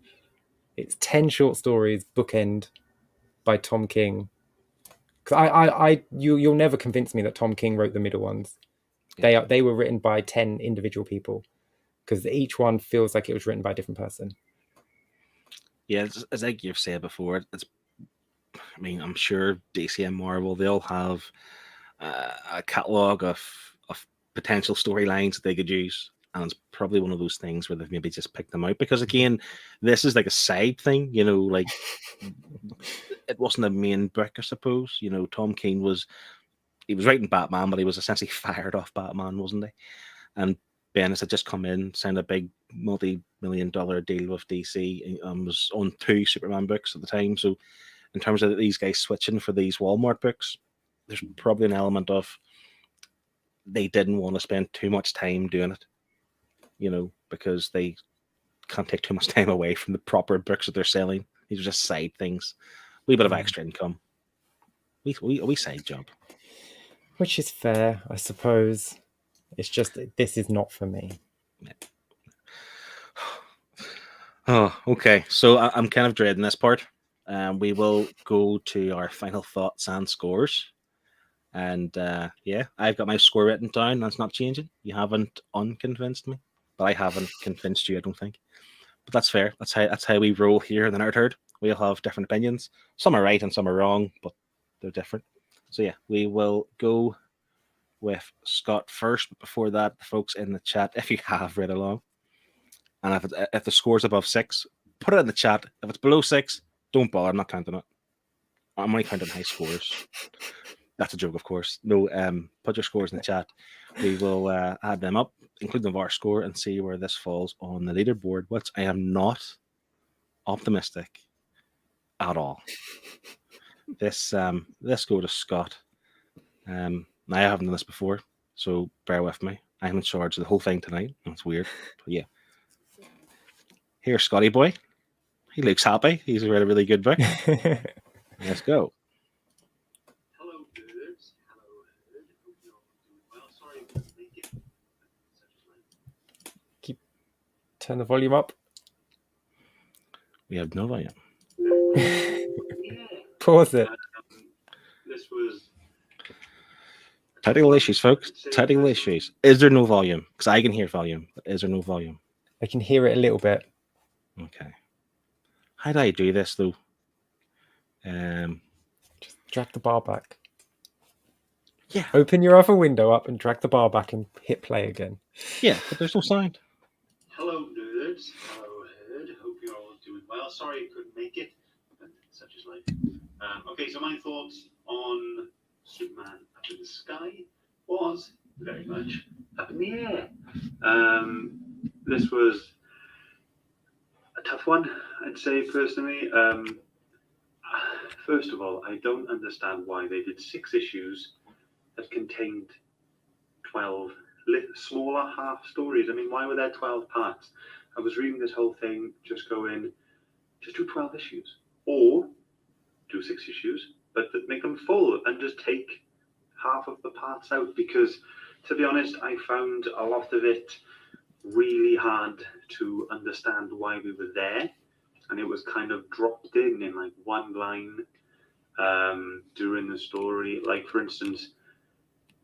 It's 10 short stories, bookend, by Tom King. Because you'll never convince me that Tom King wrote the middle ones. Yeah. They were written by 10 individual people, because each one feels like it was written by a different person. Yeah, as like you've said before, I mean, I'm sure DC and Marvel, they'll have a catalogue of potential storylines that they could use. And it's probably one of those things where they've maybe just picked them out. Because again, this is like a side thing, like it wasn't a main book, I suppose. Tom King was writing Batman, but he was essentially fired off Batman, wasn't he? And Bendis had just come in, signed a big multi-million-dollar deal with DC, and was on 2 Superman books at the time. So in terms of these guys switching for these Walmart books, there's probably an element of they didn't want to spend too much time doing it, because they can't take too much time away from the proper books that they're selling. These are just side things. A wee bit of extra income. We side job. Which is fair, I suppose. It's just, this is not for me. Yeah. Oh, okay. So I'm kind of dreading this part. We will go to our final thoughts and scores. And yeah, I've got my score written down. That's not changing. You haven't unconvinced me, but I haven't convinced you, I don't think. But that's fair. That's how we roll here in the Nerd Herd. We'll have different opinions. Some are right and some are wrong, but they're different. So yeah, we will go with Scott first. But before that, the folks in the chat, if you have read along, and if the score's above 6, put it in the chat. If it's below 6, don't bother. I'm not counting it. I'm only counting high scores. That's a joke, of course. No, put your scores in the chat. We will add them up, include them of our score, and see where this falls on the leaderboard, which I am not optimistic at all. This go to Scott. I haven't done this before, so bear with me. I'm in charge of the whole thing tonight. That's weird, but yeah. Here's Scotty boy. He looks happy. He's read a really good book. Let's go. Hello, birds. Hello, herd. Hope you're all doing well. Sorry I couldn't make it. Turn the volume up. We have no volume. Yeah. Pause it. This was Technical issues, folks. Technical issues. Is there no volume? Because I can hear volume, but is there no volume? I can hear it a little bit. Okay. How do I do this, though? Just drag the bar back. Yeah. Open your other window up and drag the bar back and hit play again. Yeah, but there's no sound. hello, nerds. Hello, herd. Hope you're all doing well. Sorry I couldn't make it, but such is life. Okay, so my thoughts on Superman Up in the Sky was very much up in the air. this was a tough one, I'd say personally. First of all, I don't understand why they did 6 issues that contained 12 smaller half stories. I mean, why were there 12 parts? I was reading this whole thing just going, just do 12 issues. Or do 6 issues, but make them full and just take half of the parts out. Because, to be honest, I found a lot of it really hard to understand why we were there. And it was kind of dropped in like one line during the story. Like, for instance,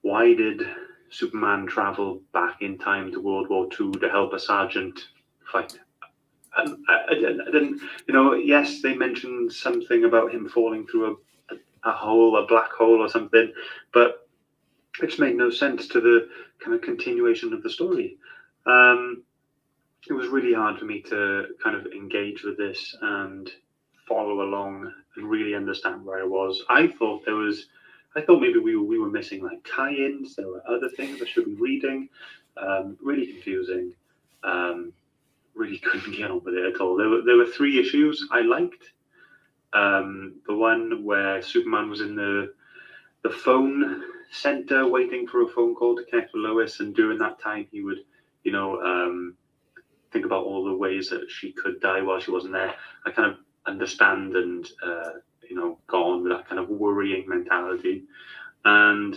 why did Superman travel back in time to World War II to help a sergeant fight? I didn't, yes, they mentioned something about him falling through a hole, a black hole or something, but it just made no sense to the kind of continuation of the story. It was really hard for me to kind of engage with this and follow along and really understand where I was. I thought maybe we were missing like tie-ins. There were other things I should be reading. Really confusing. Really couldn't get on with it at all. There were 3 issues I liked. The one where Superman was in the phone center waiting for a phone call to connect with Lois, and during that time he would, think about all the ways that she could die while she wasn't there. I kind of understand and go on with that kind of worrying mentality. And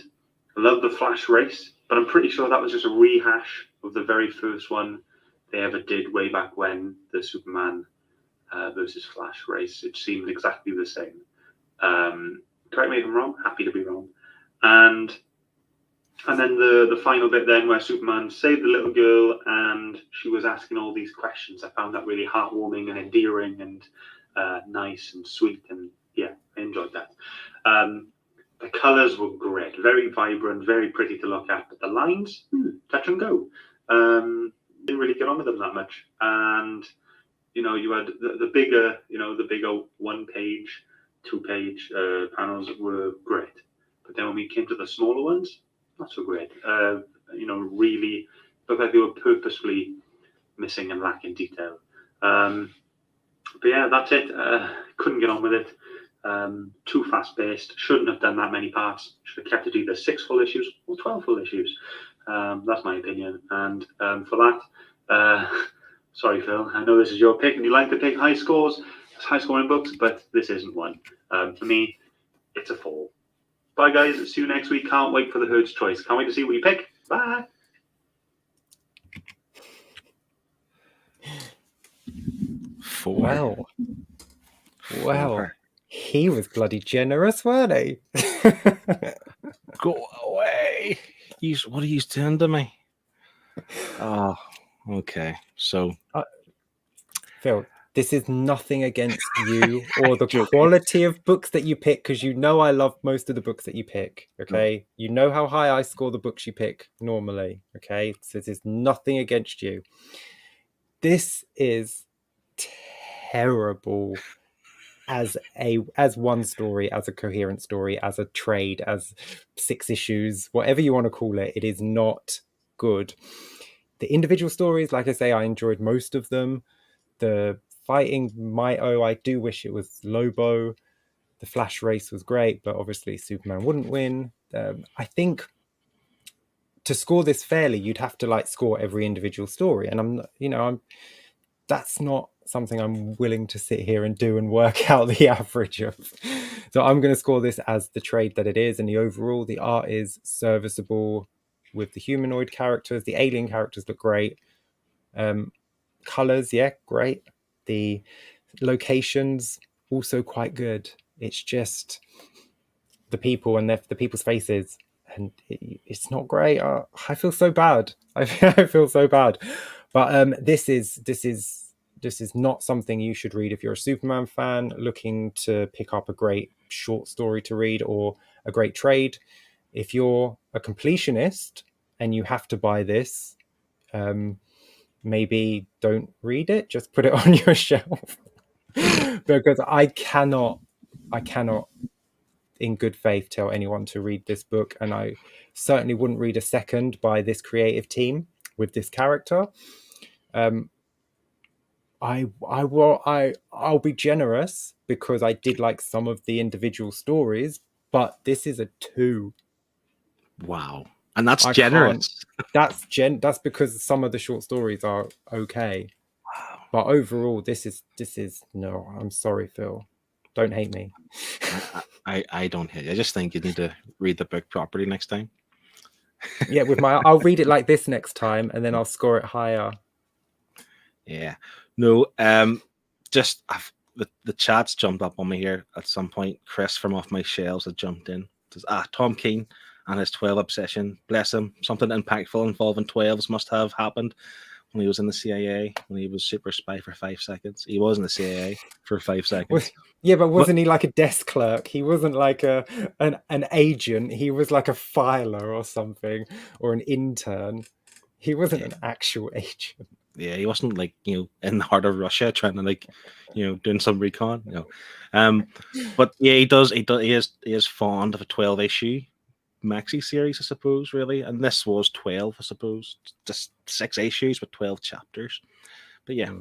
I love the Flash race, but I'm pretty sure that was just a rehash of the very first one they ever did way back when, the Superman versus Flash race. It seemed exactly the same. Correct me if I'm wrong. Happy to be wrong. And then the final bit then where Superman saved the little girl and she was asking all these questions. I found that really heartwarming and endearing and nice and sweet. And yeah, I enjoyed that. The colours were great, very vibrant, very pretty to look at. But the lines, touch and go. Didn't really get on with them that much. And you had the bigger 1-page, 2-page panels were great. But then when we came to the smaller ones, not so great. Really looked like they were purposefully missing and lacking detail. But yeah, that's it. Couldn't get on with it. Too fast-paced. Shouldn't have done that many parts. Should have kept it either 6 full issues or 12 full issues. That's my opinion. And for that, sorry, Phil. I know this is your pick, and you like to pick high-scoring books, but this isn't one. For me, it's a 4. Bye, guys. See you next week. Can't wait for the Herd's Choice. Can't wait to see what you pick. Bye. Well, he was bloody generous, weren't he? Go away. What are you doing to me? Oh, okay. So, Phil, this is nothing against you or the quality of books that you pick, because I love most of the books that you pick, okay? You know how high I score the books you pick normally, okay? So this is nothing against you. This is terrible as one story, as a coherent story, as a trade, as 6 issues, whatever you want to call it. It is not good. The individual stories, like I say, I enjoyed most of them. The fighting, I do wish it was Lobo. The Flash race was great, but obviously Superman wouldn't win. I think to score this fairly, you'd have to score every individual story, and that's not something I'm willing to sit here and do and work out the average of. So I'm going to score this as the trade that it is, and the overall, the art is serviceable with the humanoid characters. The alien characters look great. Colors, yeah, great. The locations also quite good. It's just the people and the people's faces, and it's not great. I feel so bad. I feel so bad. But this is not something you should read if you're a Superman fan looking to pick up a great short story to read or a great trade. If you're a completionist and you have to buy this, maybe don't read it. Just put it on your shelf. Because I cannot in good faith tell anyone to read this book, and I certainly wouldn't read a second by this creative team with this character. I'll be generous because I did like some of the individual stories, but this is a 2. Wow. And that's I generous. can't. That's because some of the short stories are okay, Wow. but overall, this is no. I'm sorry, Phil. Don't hate me. I don't hate you. I just think you need to read the book properly next time. Yeah, I'll read it like this next time, and then I'll score it higher. Yeah. No, just the chat's jumped up on me here at some point. Chris from Off My Shelves had jumped in. Says, Tom Keane and his 12 obsession. Bless him. Something impactful involving 12s must have happened when he was in the CIA, when he was super spy for 5 seconds. He was in the CIA for 5 seconds. Yeah, but wasn't he like a desk clerk? He wasn't like an agent. He was like a filer or something, or an intern. He wasn't an actual agent. Yeah, he wasn't like, in the heart of Russia trying to doing some recon. But yeah, he is fond of a 12 issue maxi series, I suppose, really. And this was 12, I suppose. Just 6 issues with 12 chapters. But yeah,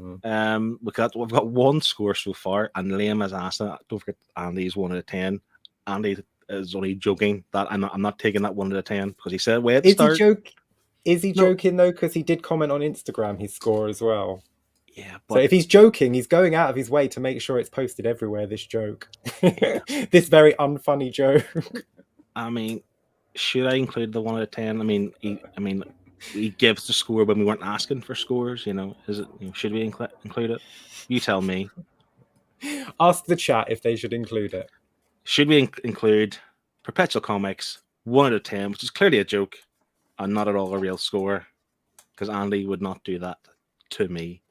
we've got 1 score so far, and Liam has asked that. Don't forget, Andy's 1 out of 10. Andy is only joking that I'm not taking that 1 out of 10 because he said wait. Is he joking though? Because he did comment on Instagram his score as well. Yeah, but so if he's joking, he's going out of his way to make sure it's posted everywhere. This joke, this very unfunny joke. I mean, should I include the 1 out of 10? He gives the score when we weren't asking for scores. Is it? Should we include it? You tell me. Ask the chat if they should include it. Should we include Perpetual Comics 1 out of 10, which is clearly a joke and not at all a real score? Because Andy would not do that to me.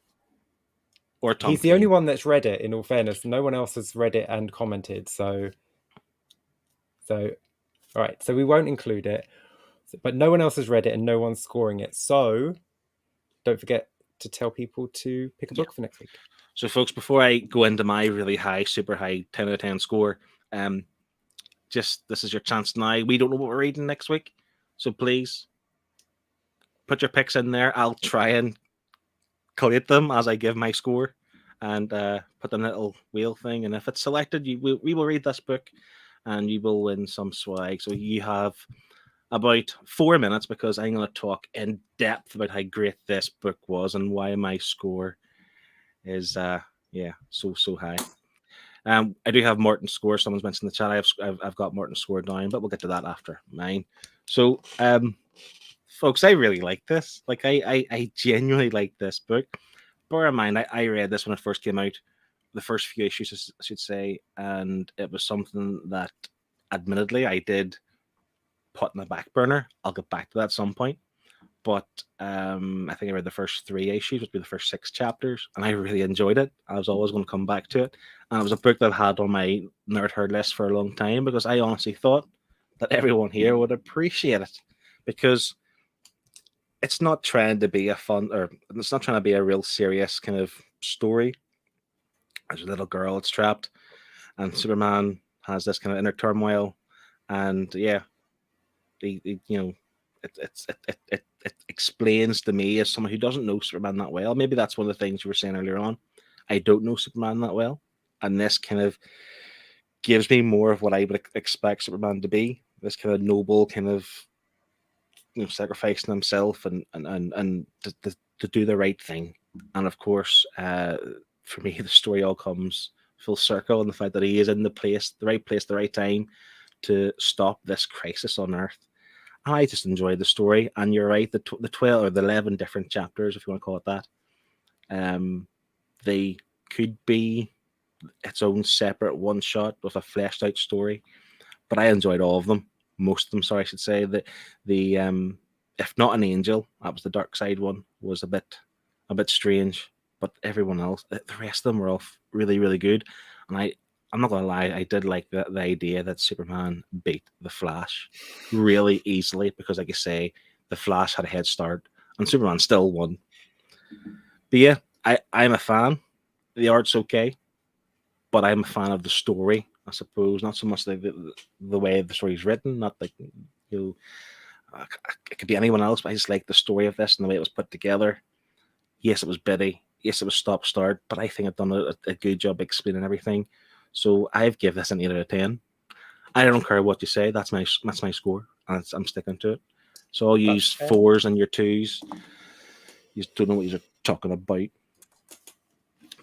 Or Tom. He's the only one that's read it. In all fairness, no one else has read it and commented. So, all right. So we won't include it. But no one else has read it and no one's scoring it. So don't forget to tell people to pick a book for next week. So, folks, before I go into my really high, super high 10 out of 10 score, this is your chance now. We don't know what we're reading next week. So please put your picks in there. I'll try and collate them as I give my score and put the little wheel thing. And if it's selected, we will read this book and you will win some swag. So you have about 4 minutes because I'm going to talk in depth about how great this book was and why my score is so high. I do have Morton's score. Someone's mentioned in the chat. I've got Morton's score down, but we'll get to that after mine. So, folks, I really like this. Like, I genuinely like this book. Bear in mind, I read this when it first came out, the first few issues, I should say, and it was something that, admittedly, I did put in the back burner. I'll get back to that at some point. But I think I read the first 3 issues, which would be the first 6 chapters, and I really enjoyed it. I was always going to come back to it. And it was a book that I had on my Nerd Herd list for a long time because I honestly thought that everyone here would appreciate it because it's not trying to be it's not trying to be a real serious kind of story. There's a little girl that's trapped, and Superman has this kind of inner turmoil, and yeah, it explains to me as someone who doesn't know Superman that well. Maybe that's one of the things you were saying earlier on. I don't know Superman that well, and this kind of gives me more of what I would expect Superman to be. This kind of noble, kind of sacrificing himself and to do the right thing. And of course, for me, the story all comes full circle, and the fact that he is in the right place, the right time to stop this crisis on Earth. I just enjoyed the story, and you're right. The 12 or the 11 different chapters, if you want to call it that, they could be its own separate one shot with a fleshed out story. But I enjoyed all of them, most of them. Sorry, I should say that the if not an angel, that was the dark side one, was a bit strange. But everyone else, the rest of them were all really, really good. And I'm not going to lie, I did like the idea that Superman beat the Flash really easily because, like I say, the Flash had a head start and Superman still won. But yeah, I'm a fan. The art's okay, but I'm a fan of the story, I suppose. Not so much the way the story's written, not like, it could be anyone else, but I just like the story of this and the way it was put together. Yes, it was bitty. Yes, it was stop start, but I think I've done a good job explaining everything. So I've give this an 8 out of 10. I don't care what you say. That's my score, and I'm sticking to it. So I'll use fair. 4s and your 2s. You just don't know what you're talking about.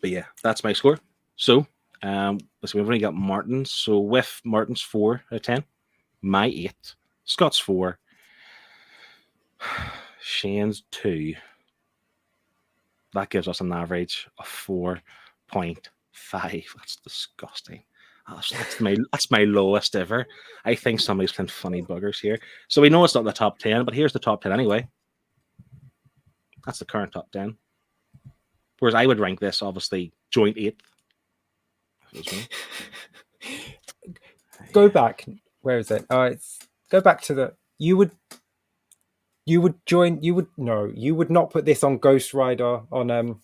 But yeah, that's my score. So, we've only got Martin's. So with Martin's 4 out of 10, my 8, Scott's 4, Shane's 2. That gives us an average of 4.5. That's disgusting. That's my lowest ever. I think somebody's playing funny buggers here. So we know it's not the top 10, but here's the top 10 anyway. That's the current top 10. Whereas I would rank this obviously joint 8th. Go back. Where is it? Go back to the. You would not put this on Ghost Rider on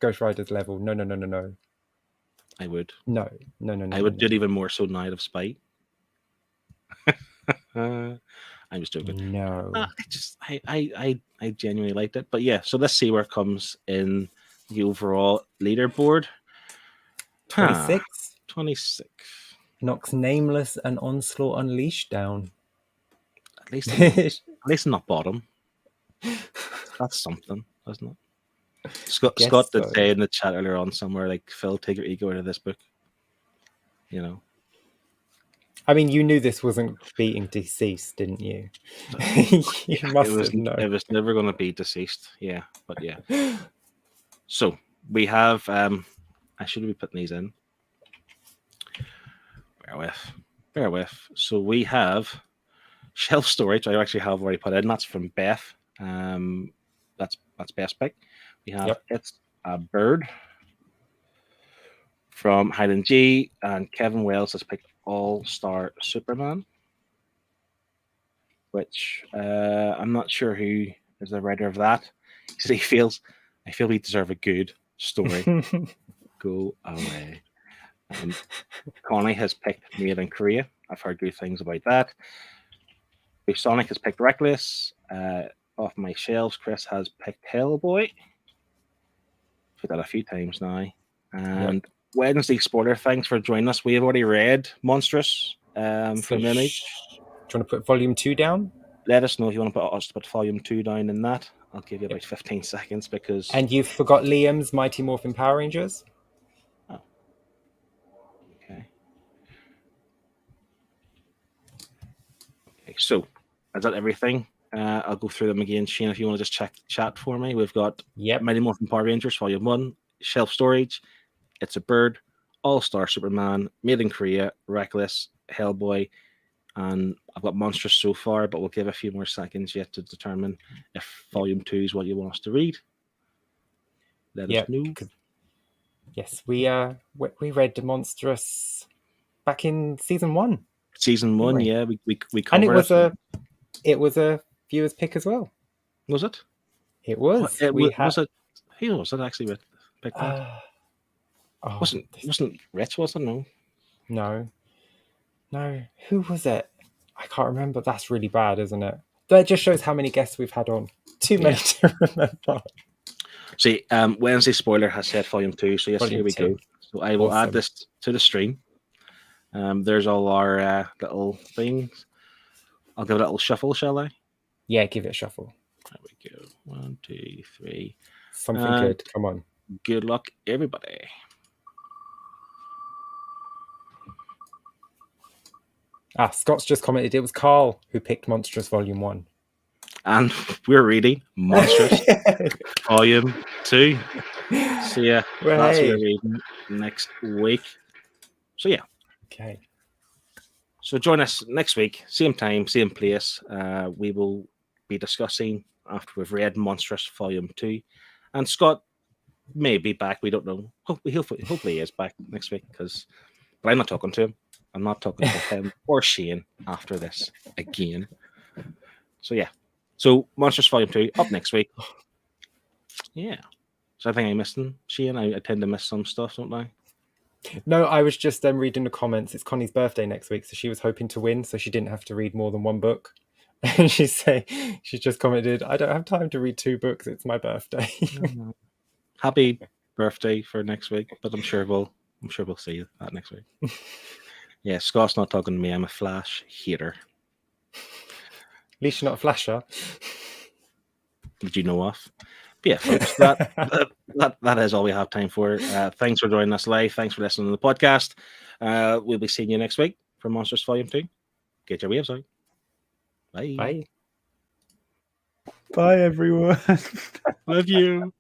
Ghost Rider's level. No. I would. No. I would do it even more so Night of Spite. I was joking. No. I genuinely liked it. But yeah, so let's see where it comes in the overall leaderboard. 26. 26. Knocks Nameless and Onslaught Unleashed down. At least not bottom. That's something, isn't it? Scott did say in the chat earlier on somewhere, like, Phil, take your ego out of this book. You know. I mean, you knew this wasn't beating Deceased, didn't you? You must have known. It was never going to be Deceased. Yeah, but yeah. So we have. I should be putting these in. Bear with. So we have Shelf Storage. I actually have already put in. That's from Beth. That's Beth's pick. We have It's a Bird from Highland G, and Kevin Wells has picked All-Star Superman, which I'm not sure who is the writer of that. I feel we deserve a good story. Go away. Connie has picked Made in Korea. I've heard good things about that. Sonic has picked Reckless. Off my shelves, Chris has picked Hellboy. I've that a few times now. And Wednesday Spoiler, thanks for joining us. We have already read Monstrous from Image. Do you want to put volume 2 down? Let us know if you want to put volume 2 down in that. I'll give you about 15 seconds because... And you forgot Liam's Mighty Morphin Power Rangers? Oh. Okay, so is that everything? I'll go through them again. Shane, if you want to just check the chat for me. We've got Mighty Morphin Power Rangers Volume 1, Shelf Storage, It's a Bird, All-Star Superman, Made in Korea, Reckless, Hellboy, and I've got Monstrous so far, but we'll give a few more seconds yet to determine if Volume 2 is what you want us to read. Let us know. Yes, we read Monstrous back in season 1. Season 1, yeah, we covered and it was a viewer's pick as well. Was it? It was. Was it? Who was it actually? Picked that? Wasn't Rich? Was it? No. Who was it? I can't remember. That's really bad, isn't it? That just shows how many guests we've had on. Too many to remember. See, Wednesday Spoiler has said Volume 2, so yes, here we go. So I will add this to the stream. There's all our little things. I'll give it a little shuffle, shall I? Yeah, give it a shuffle. There we go. 1, 2, 3. Something good. Come on. Good luck, everybody. Scott's just commented it was Carl who picked Monstrous Volume 1. And we're reading Monstrous Volume 2. So yeah, that's what we're reading next week. So yeah. Okay. So join us next week, same time, same place. We will be discussing after we've read Monstrous Volume 2. And Scott may be back, we don't know. Hopefully he is back next week, but I'm not talking to him. I'm not talking to him or Shane after this again. So yeah. So Monstrous Volume 2 up next week. Yeah. So I think I'm missing Shane. I tend to miss some stuff, don't I? No, I was just reading the comments. It's Connie's birthday next week, so she was hoping to win, so she didn't have to read more than one book. And she just commented, "I don't have time to read 2 books. It's my birthday." Happy birthday for next week, but I'm sure we'll see you that next week. Yeah, Scott's not talking to me. I'm a Flash hater. At least you're not a flasher. Did you know off? But yeah, folks, that is all we have time for. Thanks for joining us live. Thanks for listening to the podcast. We'll be seeing you next week for Monsters Volume 2. Get your waves out. Bye. Bye. Bye, everyone. Love you.